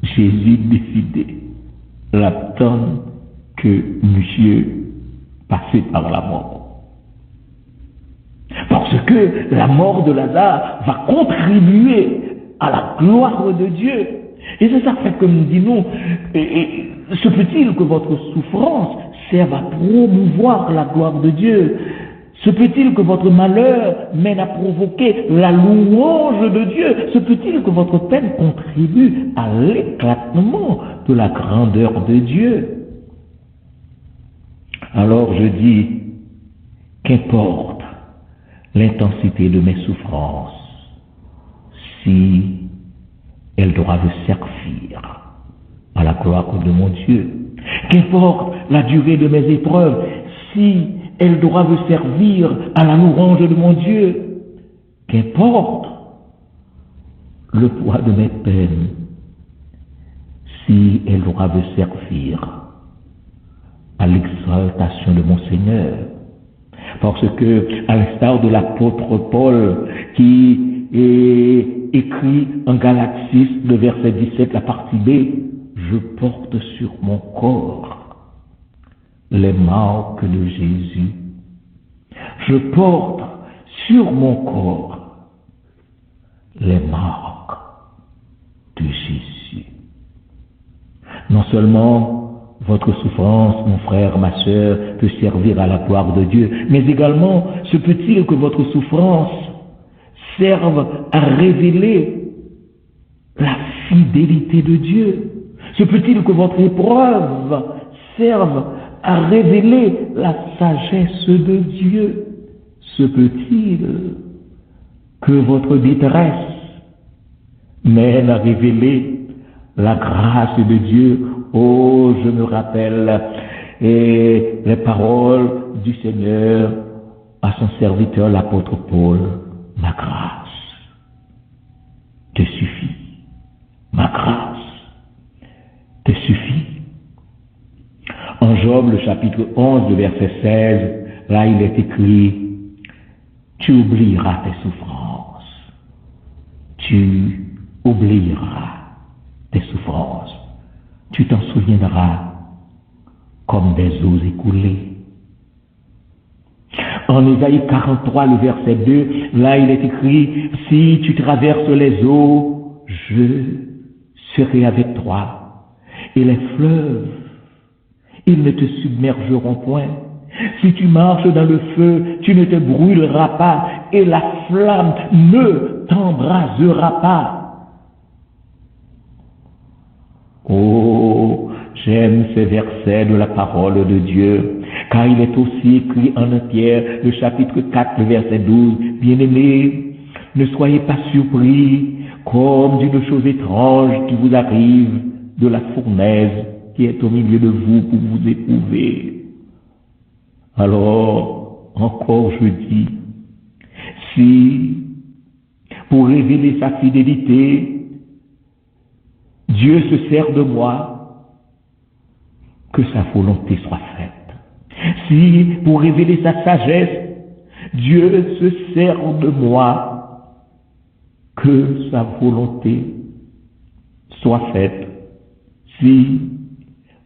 Jésus décidait l'attendre que monsieur passait par la mort. Parce que la mort de Lazare va contribuer à la gloire de Dieu. Et c'est ça fait que nous disons, se peut-il que votre souffrance serve à promouvoir la gloire de Dieu? Se peut-il que votre malheur mène à provoquer la louange de Dieu? Se peut-il que votre peine contribue à l'éclatement de la grandeur de Dieu? Alors je dis, qu'importe l'intensité de mes souffrances, si elles doivent servir à la gloire de mon Dieu. Qu'importe la durée de mes épreuves, si elles doivent servir à la louange de mon Dieu. Qu'importe le poids de mes peines, si elles doivent servir à l'exaltation de mon Seigneur. Parce que, à l'instar de l'apôtre Paul, qui est écrit en Galates 6, le verset 17, la partie B, je porte sur mon corps les marques de Jésus. Je porte sur mon corps les marques de Jésus. Non seulement votre souffrance, mon frère, ma sœur, peut servir à la gloire de Dieu, mais également se peut-il que votre souffrance serve à révéler la fidélité de Dieu. Se peut-il que votre épreuve serve à révéler la sagesse de Dieu? Se peut-il que votre détresse mène à révéler la grâce de Dieu? Oh, je me rappelle les paroles du Seigneur à son serviteur l'apôtre Paul. Ma grâce te suffit. Ma grâce te suffit. En Job, le chapitre 11, le verset 16, là il est écrit, tu oublieras tes souffrances. Tu oublieras tes souffrances. Tu t'en souviendras comme des eaux écoulées. En Ésaïe 43, le verset 2, là il est écrit, si tu traverses les eaux, je serai avec toi. Et les fleuves, ils ne te submergeront point. Si tu marches dans le feu, tu ne te brûleras pas, et la flamme ne t'embrasera pas. Oh, j'aime ces versets de la parole de Dieu, car il est aussi écrit en 1 Pierre, le chapitre 4, le verset 12, bien-aimés, ne soyez pas surpris comme d'une chose étrange qui vous arrive de la fournaise qui est au milieu de vous pour vous éprouver. Alors, encore je dis, si, pour révéler sa fidélité, Dieu se sert de moi, que sa volonté soit faite. Si, pour révéler sa sagesse, Dieu se sert de moi, que sa volonté soit faite. Si,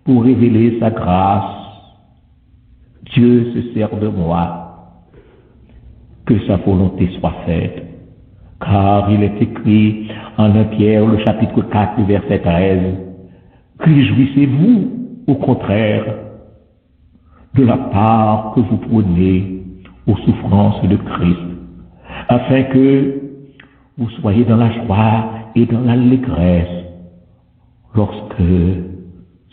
pour révéler sa grâce, Dieu se sert de moi, que sa volonté soit faite. Car il est écrit en 1 Pierre, le chapitre 4, le verset 13, réjouissez-vous, au contraire, de la part que vous prenez aux souffrances de Christ, afin que vous soyez dans la joie et dans l'allégresse lorsque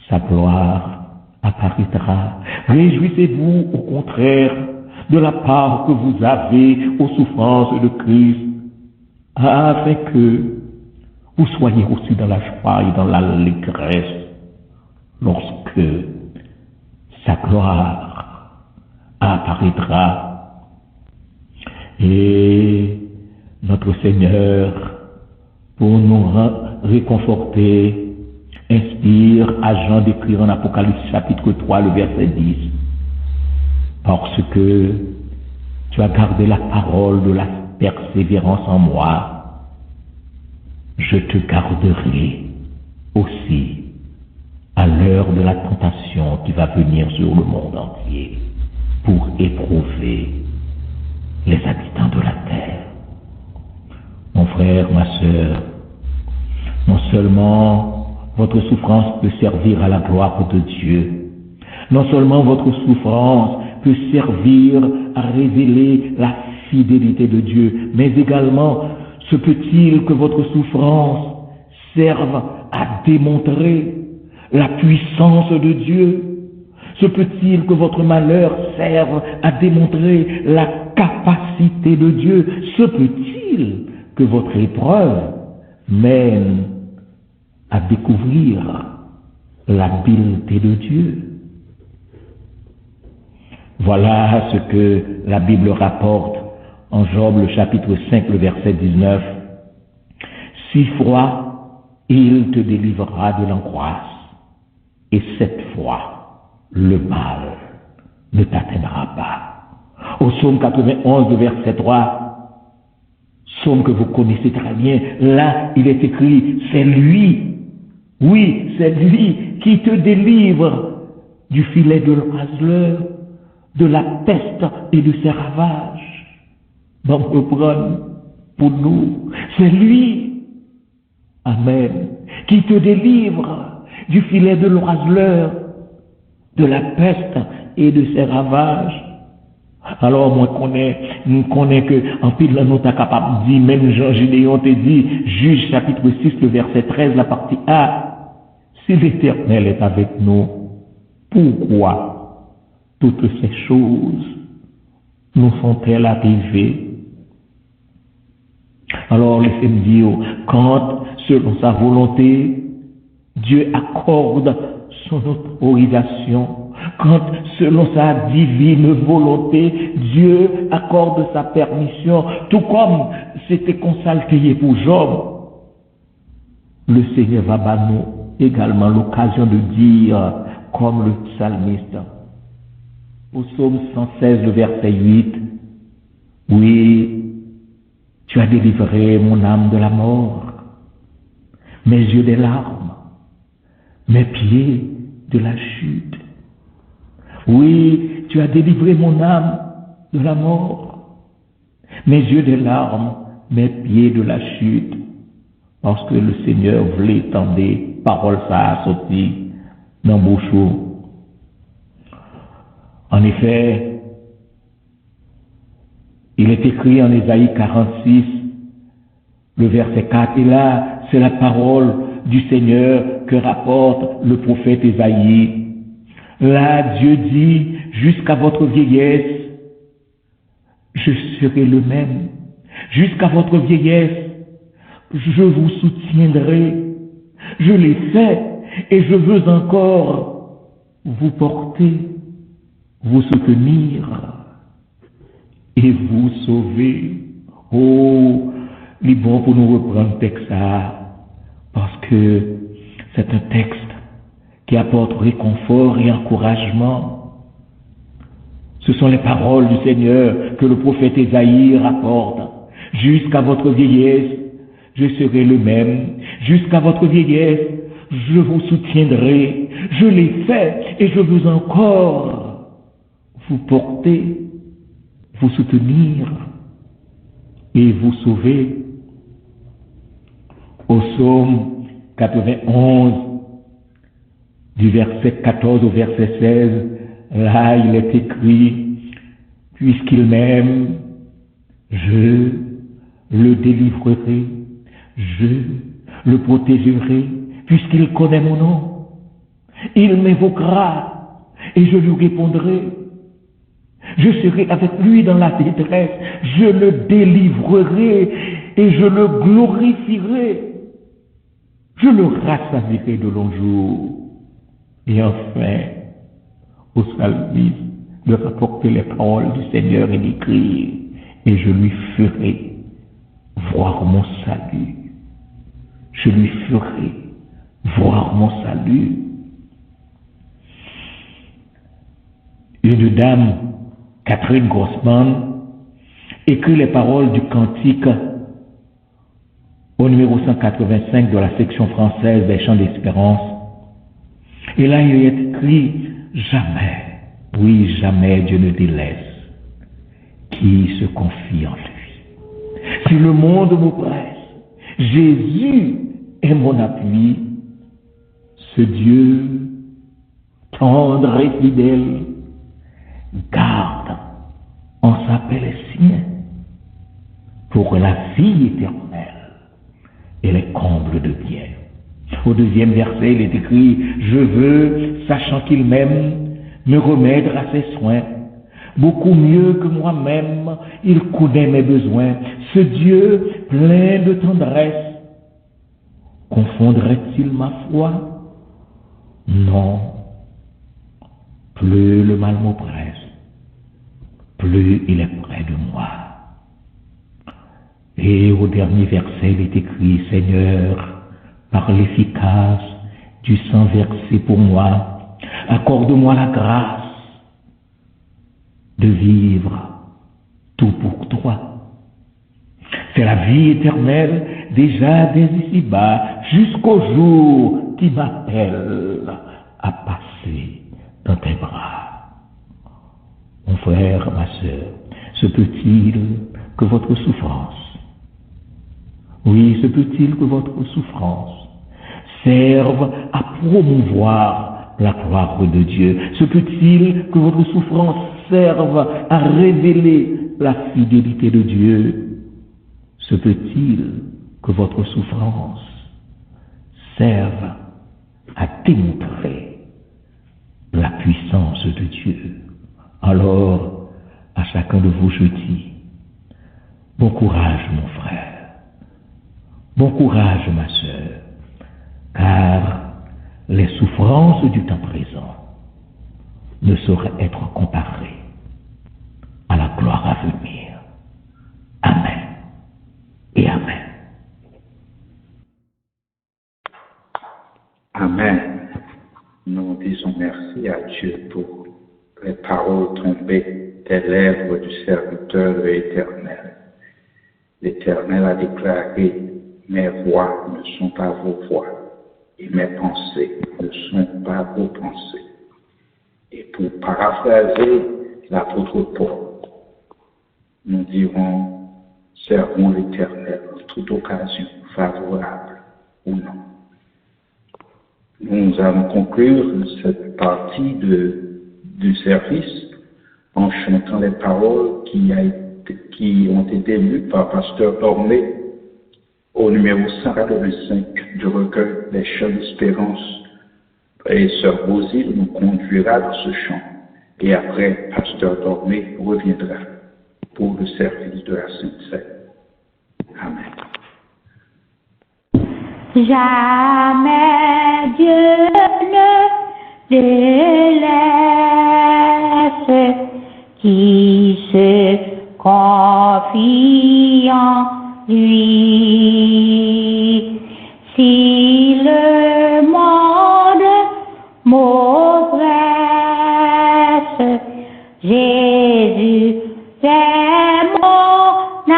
sa gloire apparaîtra. Réjouissez-vous, au contraire, de la part que vous avez aux souffrances de Christ, afin que vous soyez aussi dans la joie et dans l'allégresse lorsque sa gloire apparaîtra. Et notre Seigneur, pour nous réconforter, inspire à Jean d'écrire en Apocalypse chapitre 3, le verset 10, parce que tu as gardé la parole de la persévérance en moi, je te garderai aussi à l'heure de la tentation qui va venir sur le monde entier pour éprouver les habitants de la terre. Mon frère, ma sœur, seulement votre souffrance peut servir à la gloire de Dieu, non seulement votre souffrance peut servir à révéler la fidélité de Dieu, mais également se peut-il que votre souffrance serve à démontrer la puissance de Dieu. Se peut-il que votre malheur serve à démontrer la capacité de Dieu. Se peut-il que votre épreuve mène à découvrir l'habileté de Dieu. Voilà ce que la Bible rapporte en Job, le chapitre 5, le verset 19. 6 fois, il te délivrera de l'angoisse, et 7 fois, le mal ne t'atteindra pas. Au psaume 91, le verset 3, psaume que vous connaissez très bien, là, il est écrit, c'est lui, oui, c'est lui qui te délivre du filet de l'oiseleur, de la peste et de ses ravages. Donc, reprendre pour nous, c'est lui, amen, qui te délivre du filet de l'oiseleur, de la peste et de ses ravages. Alors, moi, connais que, en pile, là, nous, t'as capable de dire, même Jean Gédéon te dit, Juge, chapitre 6, le verset 13, la partie A, si l'Éternel est avec nous, pourquoi toutes ces choses nous sont-elles arrivées? Alors, laissez-moi dire, quand, selon sa volonté, Dieu accorde son autorisation, quand, selon sa divine volonté, Dieu accorde sa permission, tout comme c'était consalté pour Job, le Seigneur va nous également l'occasion de dire, comme le psalmiste, au psaume 116, le verset 8, oui, tu as délivré mon âme de la mort, mes yeux des larmes, mes pieds de la chute. Oui, tu as délivré mon âme de la mort, mes yeux des larmes, mes pieds de la chute, parce que le Seigneur voulait tendre parole ça a sorti dans bouche. En effet, il est écrit en Ésaïe 46, le verset 4, et là, c'est la parole du Seigneur que rapporte le prophète Ésaïe. Là, Dieu dit, jusqu'à votre vieillesse, je serai le même. Jusqu'à votre vieillesse, je vous soutiendrai. Je l'ai fait et je veux encore vous porter, vous soutenir et vous sauver. Oh, il est bon pour nous reprendre le texte parce que c'est un texte qui apporte réconfort et encouragement. Ce sont les paroles du Seigneur que le prophète Ésaïe rapporte. Jusqu'à votre vieillesse, je serai le même. Jusqu'à votre vieillesse, je vous soutiendrai. Je l'ai fait et je veux encore vous porter, vous soutenir et vous sauver. Au psaume 91, du verset 14 au verset 16, là il est écrit, puisqu'il m'aime, je le délivrerai, je le protégerai, puisqu'il connaît mon nom. Il m'évoquera et je lui répondrai. Je serai avec lui dans la détresse, je le délivrerai et je le glorifierai. Je le rassasirai de longs jours. Et enfin, au psalmiste de rapporter les paroles du Seigneur et d'écrire, et je lui ferai voir mon salut. Je lui ferai voir mon salut. Une dame, Catherine Grossman, écrit les paroles du cantique au numéro 185 de la section française des Chants d'Espérance. Et là, il est écrit, jamais, oui, jamais Dieu ne délaisse qui se confie en lui. Si le monde m'oppresse, Jésus est mon appui. Ce Dieu tendre et fidèle garde en sa paix les siens pour la vie éternelle et les combles de bien. Au deuxième verset, il est écrit: je veux, sachant qu'il m'aime, me remettre à ses soins. Beaucoup mieux que moi-même, il connaît mes besoins. Ce Dieu plein de tendresse, confondrait-il ma foi? Non. Plus le mal m'oppresse, plus il est près de moi. Et au dernier verset, il est écrit: Seigneur, par l'efficace du sang versé pour moi, accorde-moi la grâce de vivre tout pour toi. C'est la vie éternelle déjà dès ici-bas, jusqu'au jour qui m'appelle à passer dans tes bras. Mon frère, ma sœur, se peut-il que votre souffrance, oui, se peut-il que votre souffrance serve à promouvoir la gloire de Dieu? Se peut-il que votre souffrance serve à révéler la fidélité de Dieu? Se peut-il que votre souffrance serve à démontrer la puissance de Dieu? Alors, à chacun de vous, je dis: bon courage, mon frère. Bon courage, ma sœur, car les souffrances du temps présent ne sauraient être comparées à la gloire à venir. Amen et Amen.
Amen. Nous disons merci à Dieu pour les paroles tombées des lèvres du serviteur de l'Éternel. L'Éternel a déclaré: mes voix ne sont pas vos voix, et mes pensées ne sont pas vos pensées. Et pour paraphraser l'apôtre Paul, nous dirons: servons l'Éternel en toute occasion, favorable ou non. Nous allons conclure cette partie du service en chantant les paroles qui ont été lues par Pasteur Dormé au numéro 185 du recueil des chants d'espérance. Et Sœur Rosile nous conduira dans ce chant. Et après, Pasteur Dormé reviendra pour le service de la Sainte Seine. Amen.
Jamais Dieu ne délaisse qui se confie en lui. Si le monde m'oppresse, Jésus est mon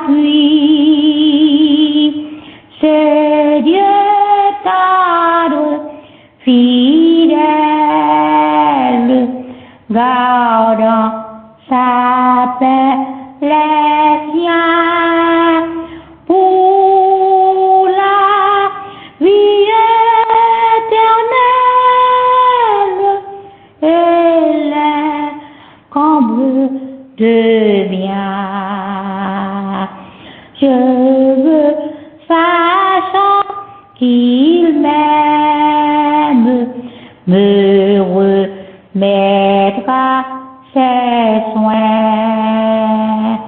appui. Ce Dieu tendre, fidèle, gardant sa paix les siens pour la vie éternelle et les combles de bien. Je veux, sachant qu'il m'aime, me remettre à ses soins.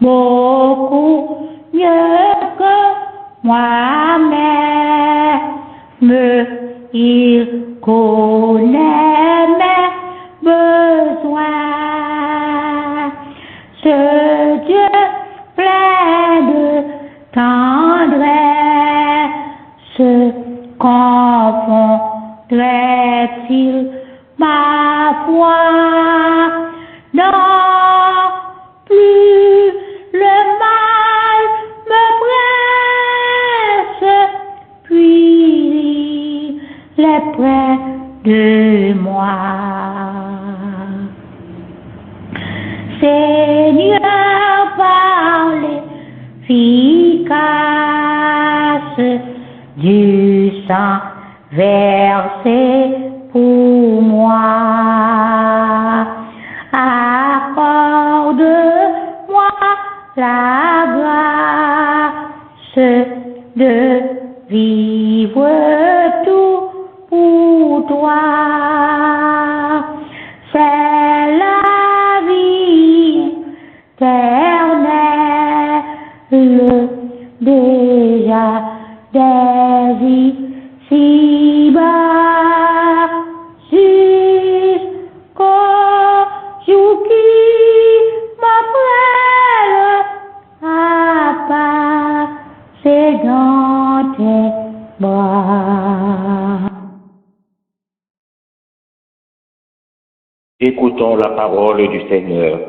Beaucoup mieux que moi-même, il connaît mes besoins. Ce Dieu plein de tendresse, confondrait-il ma foi? Non, plus le mal me presse, puis il est près de moi. Seigneur, par l'efficace du sang versé pour moi. Accorde-moi la grâce de vivre tout pour toi. C'est la vie éternelle, déjà des vies si bas, jusqu'au jour qui m'appelle à passer dans tes bras.
Écoutons la parole du Seigneur.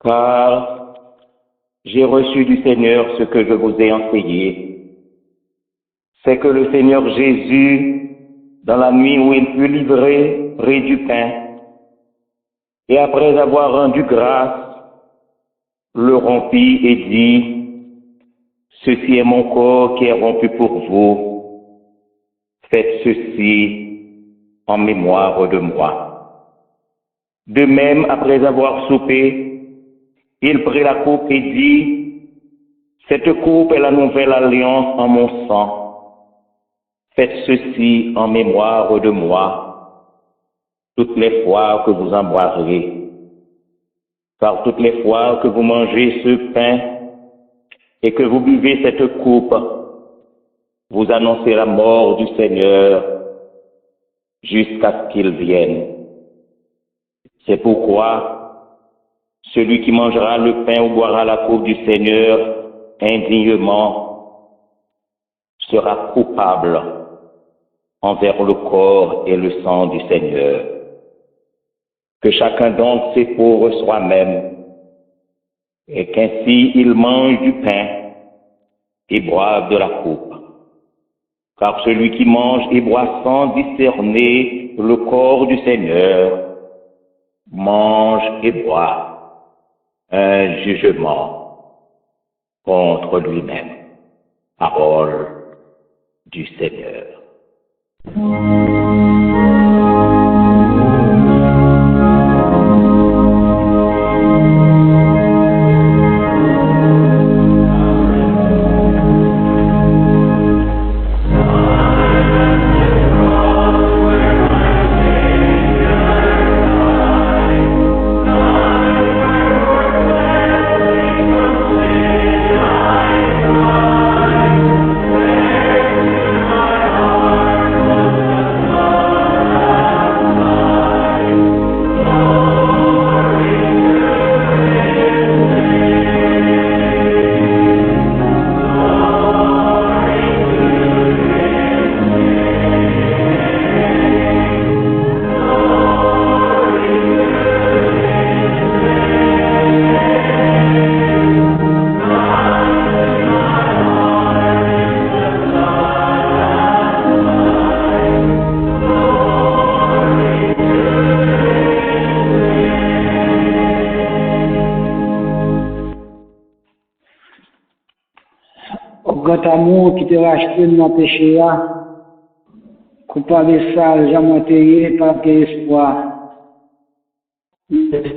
Car j'ai reçu du Seigneur ce que je vous ai enseigné. C'est que le Seigneur Jésus, dans la nuit où il fut livré, prit du pain, et après avoir rendu grâce, le rompit et dit, « Ceci est mon corps qui est rompu pour vous. Faites ceci en mémoire de moi. » De même, après avoir soupé, il prit la coupe et dit, « Cette coupe est la nouvelle alliance en mon sang. Faites ceci en mémoire de moi, toutes les fois que vous en boirez. Car toutes les fois que vous mangez ce pain et que vous buvez cette coupe, vous annoncez la mort du Seigneur jusqu'à ce qu'il vienne. C'est pourquoi celui qui mangera le pain ou boira la coupe du Seigneur indignement sera coupable envers le corps et le sang du Seigneur. Que chacun donc s'éprouve soi-même, et qu'ainsi il mange du pain et boive de la coupe. Car celui qui mange et boit sans discerner le corps du Seigneur mange et boit un jugement contre lui-même. Parole du Seigneur.
Grand amour qui te racheté de mon péché, coupable et sale, jamais payé par tes espoirs.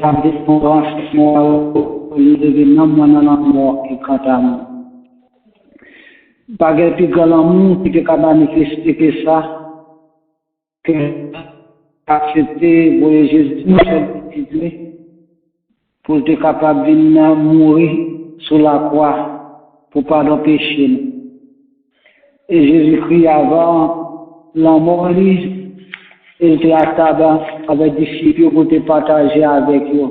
Ta dépendance, moi, au lieu de venir, moi, dans la mort, et grand amour. Pas de plus grand amour qui te manifester que ça, que accepter, voyer Jésus, pour être capable de mourir sur la croix. Pour pardon péché. Et Jésus-Christ avant la mort, il était à table avec des disciples pour te partager avec eux.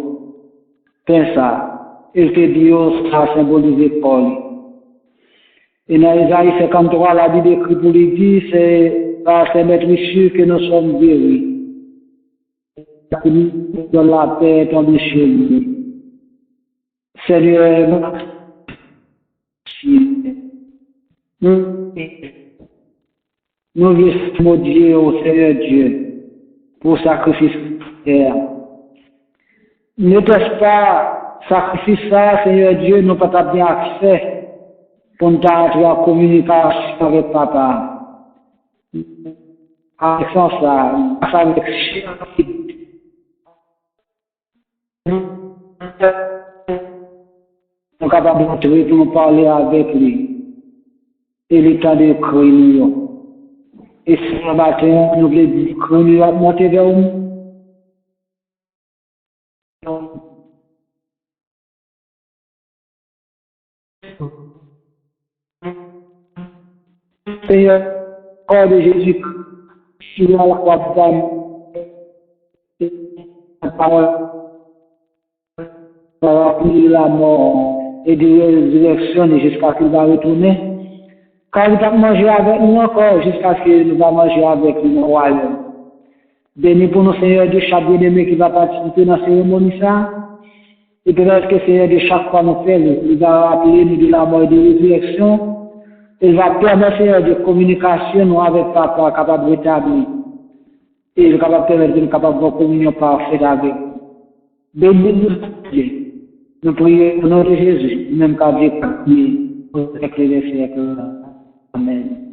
Pense ça. Il te dit, ça symbolise Paul. Et dans Isaïe 53, la Bible écrit pour lui dire, c'est par ces maîtres sûr que nous sommes guéris. Dans la paix, tombé chez lui. Seigneur, nous laissons Dieu au Seigneur Dieu pour sacrifice terre. Ne t'est pas sacrifice ça, Seigneur Dieu, nous pas bien accès pour nous entrer en communication avec papa. Avec ça, avec nous sommes capables d'entrer pour nous parler avec lui. Et l'état de créer. Et si le matin, nous voulons dire que nous allons monter vers nous. Seigneur, corps de Jésus, sur la croix de la parole, la mort et de résurrection jusqu'à ce qu'il va retourner. Quand il va manger avec nous encore, jusqu'à ce qu'il va manger avec nous au royaume. Béni pour nous, Seigneur, de chaque bien-aimé qui va participer dans la cérémonie ça. Et peut-être que Seigneur, de chaque fois nous fait, il va rappeler nous de la mort et de la résurrection. Il va permettre, Seigneur, de communication nous avec papa, capable de rétablir. Et il va permettre de nous capables de communion parfaite avec nous. Béni nous, Dieu. Nous prions au nom de Jésus, même qu'à Dieu, pour les siècles. Amen.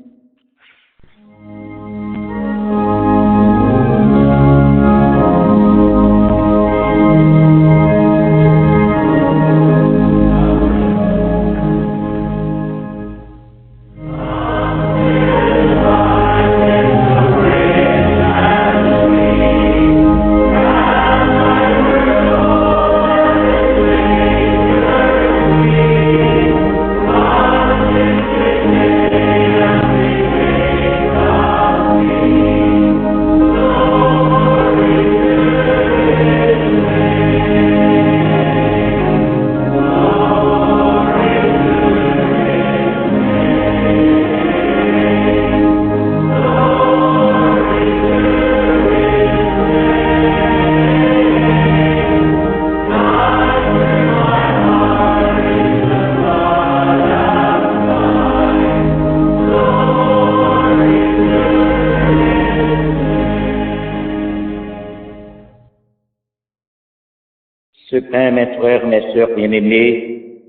Ce pain, mes frères, mes sœurs bien-aimés,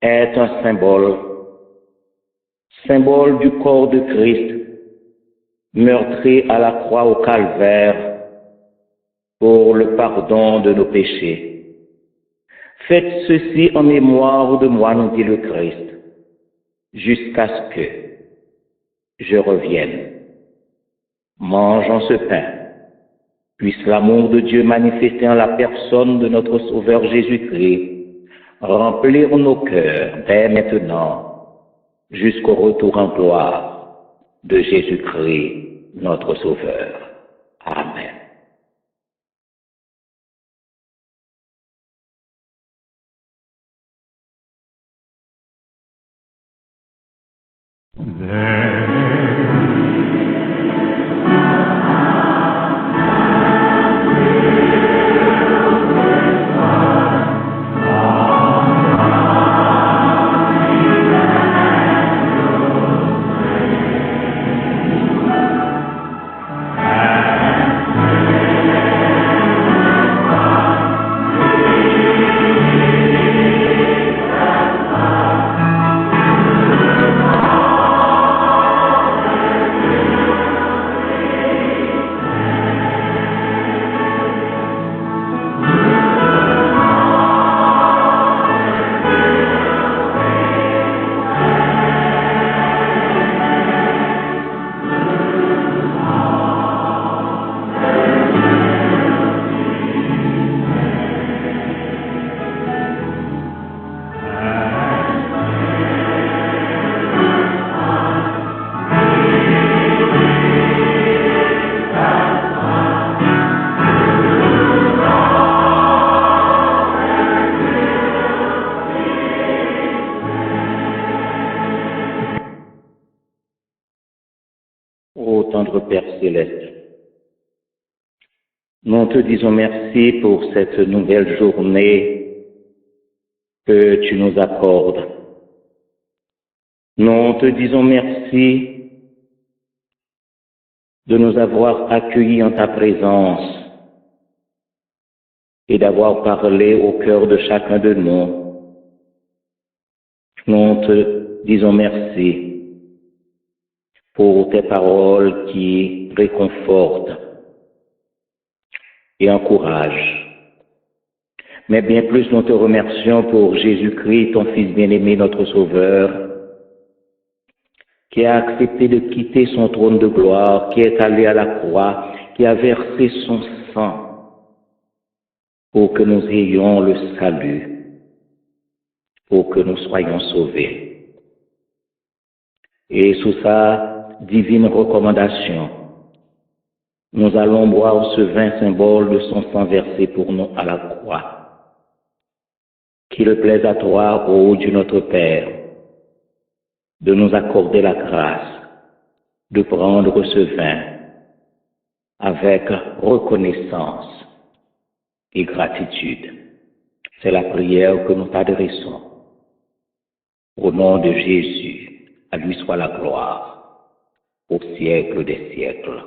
est un symbole du corps de Christ, meurtri à la croix au calvaire pour le pardon de nos péchés. Faites ceci en mémoire de moi, nous dit le Christ, jusqu'à ce que je revienne. Mangeons ce pain. Puisse l'amour de Dieu manifesté en la personne de notre Sauveur Jésus-Christ remplir nos cœurs dès maintenant jusqu'au retour en gloire de Jésus-Christ, notre Sauveur. Amen. Ô tendre Père céleste, nous te disons merci pour cette nouvelle journée que tu nous accordes. Nous te disons merci de nous avoir accueillis en ta présence et d'avoir parlé au cœur de chacun de nous. Nous te disons merci pour tes paroles qui réconfortent et encouragent. Mais bien plus, nous te remercions pour Jésus-Christ, ton Fils bien-aimé, notre Sauveur, qui a accepté de quitter son trône de gloire, qui est allé à la croix, qui a versé son sang pour que nous ayons le salut, pour que nous soyons sauvés. Et sous sa divine recommandation, nous allons boire ce vin symbole de son sang versé pour nous à la croix. Qu'il plaise à toi, ô Dieu notre Père, de nous accorder la grâce de prendre ce vin avec reconnaissance et gratitude. C'est la prière que nous t'adressons. Au nom de Jésus, à lui soit la gloire, au siècle des siècles.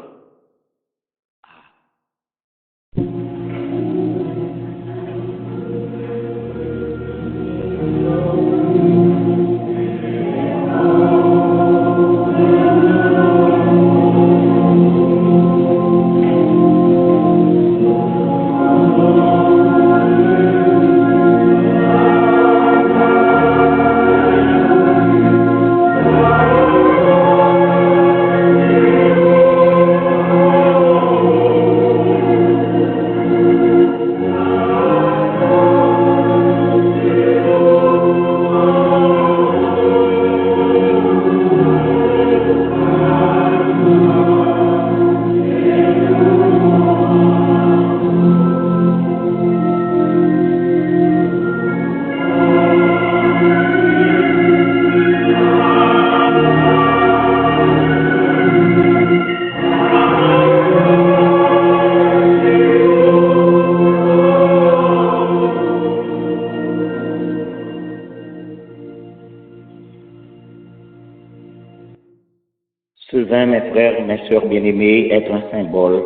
Ce vin, mes frères et mes sœurs bien-aimés, est un symbole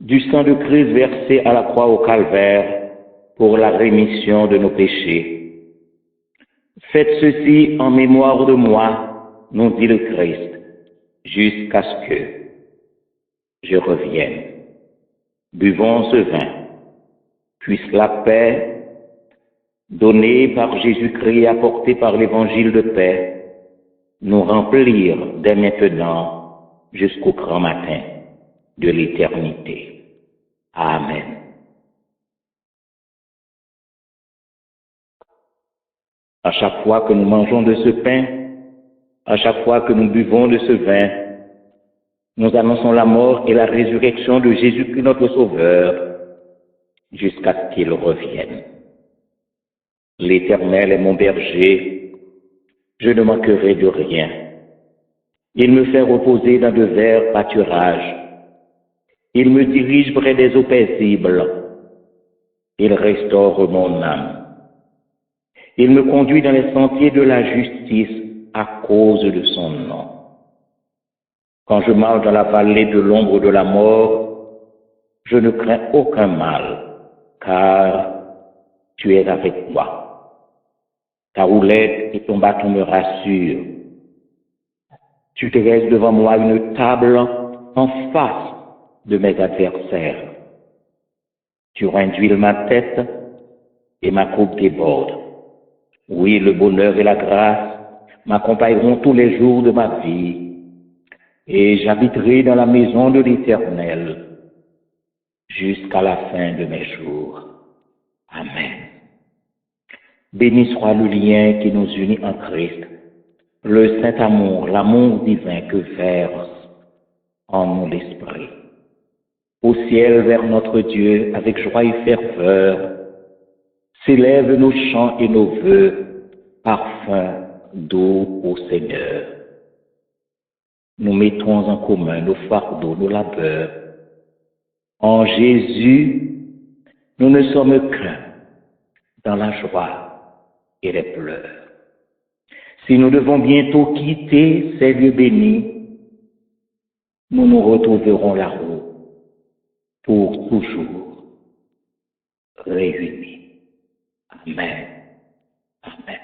du sang de Christ versé à la croix au calvaire pour la rémission de nos péchés. Faites ceci en mémoire de moi, nous dit le Christ, jusqu'à ce que je revienne. Buvons ce vin, puisse la paix donnée par Jésus-Christ et apportée par l'évangile de paix nous remplir dès maintenant jusqu'au grand matin de l'éternité. Amen. À chaque fois que nous mangeons de ce pain, à chaque fois que nous buvons de ce vin, nous annonçons la mort et la résurrection de Jésus-Christ notre Sauveur jusqu'à ce qu'il revienne. L'Éternel est mon berger, je ne manquerai de rien. Il me fait reposer dans de verts pâturages. Il me dirige près des eaux paisibles. Il restaure mon âme. Il me conduit dans les sentiers de la justice à cause de son nom. Quand je marche dans la vallée de l'ombre de la mort, je ne crains aucun mal, car tu es avec moi. Ta roulette et ton bâton me rassurent. Tu te dresses devant moi une table en face de mes adversaires. Tu induis ma tête et ma coupe déborde. Oui, le bonheur et la grâce m'accompagneront tous les jours de ma vie, et j'habiterai dans la maison de l'Éternel jusqu'à la fin de mes jours. Amen. Béni soit le lien qui nous unit en Christ, le saint amour, l'amour divin que verse en nous l'Esprit. Au ciel vers notre Dieu, avec joie et ferveur, s'élèvent nos chants et nos vœux, parfums doux au Seigneur. Nous mettons en commun nos fardeaux, nos labeurs. En Jésus, nous ne sommes qu'un dans la joie et les pleurs. Si nous devons bientôt quitter ces lieux bénis, nous nous retrouverons là-haut pour toujours réunis. Amen. Amen.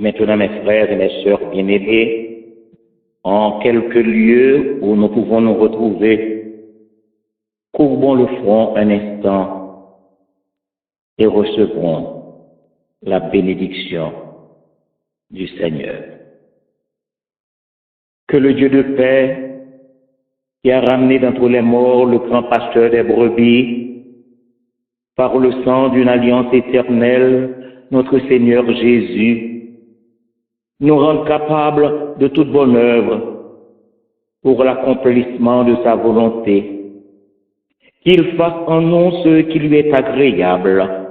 maintenant, mes frères et mes sœurs bien-aimés, en quelques lieux où nous pouvons nous retrouver, courbons le front un instant et recevons la bénédiction du Seigneur. Que le Dieu de paix, qui a ramené d'entre les morts le grand pasteur des brebis, par le sang d'une alliance éternelle, notre Seigneur Jésus, nous rende capables de toute bonne œuvre pour l'accomplissement de sa volonté, qu'il fasse en nous ce qui lui est agréable,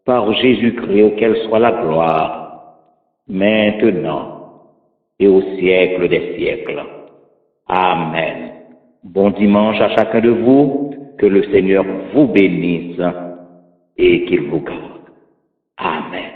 par Jésus-Christ, auquel soit la gloire, maintenant et au siècle des siècles. Amen. Bon dimanche à chacun de vous, que le Seigneur vous bénisse et qu'il vous garde. Amen.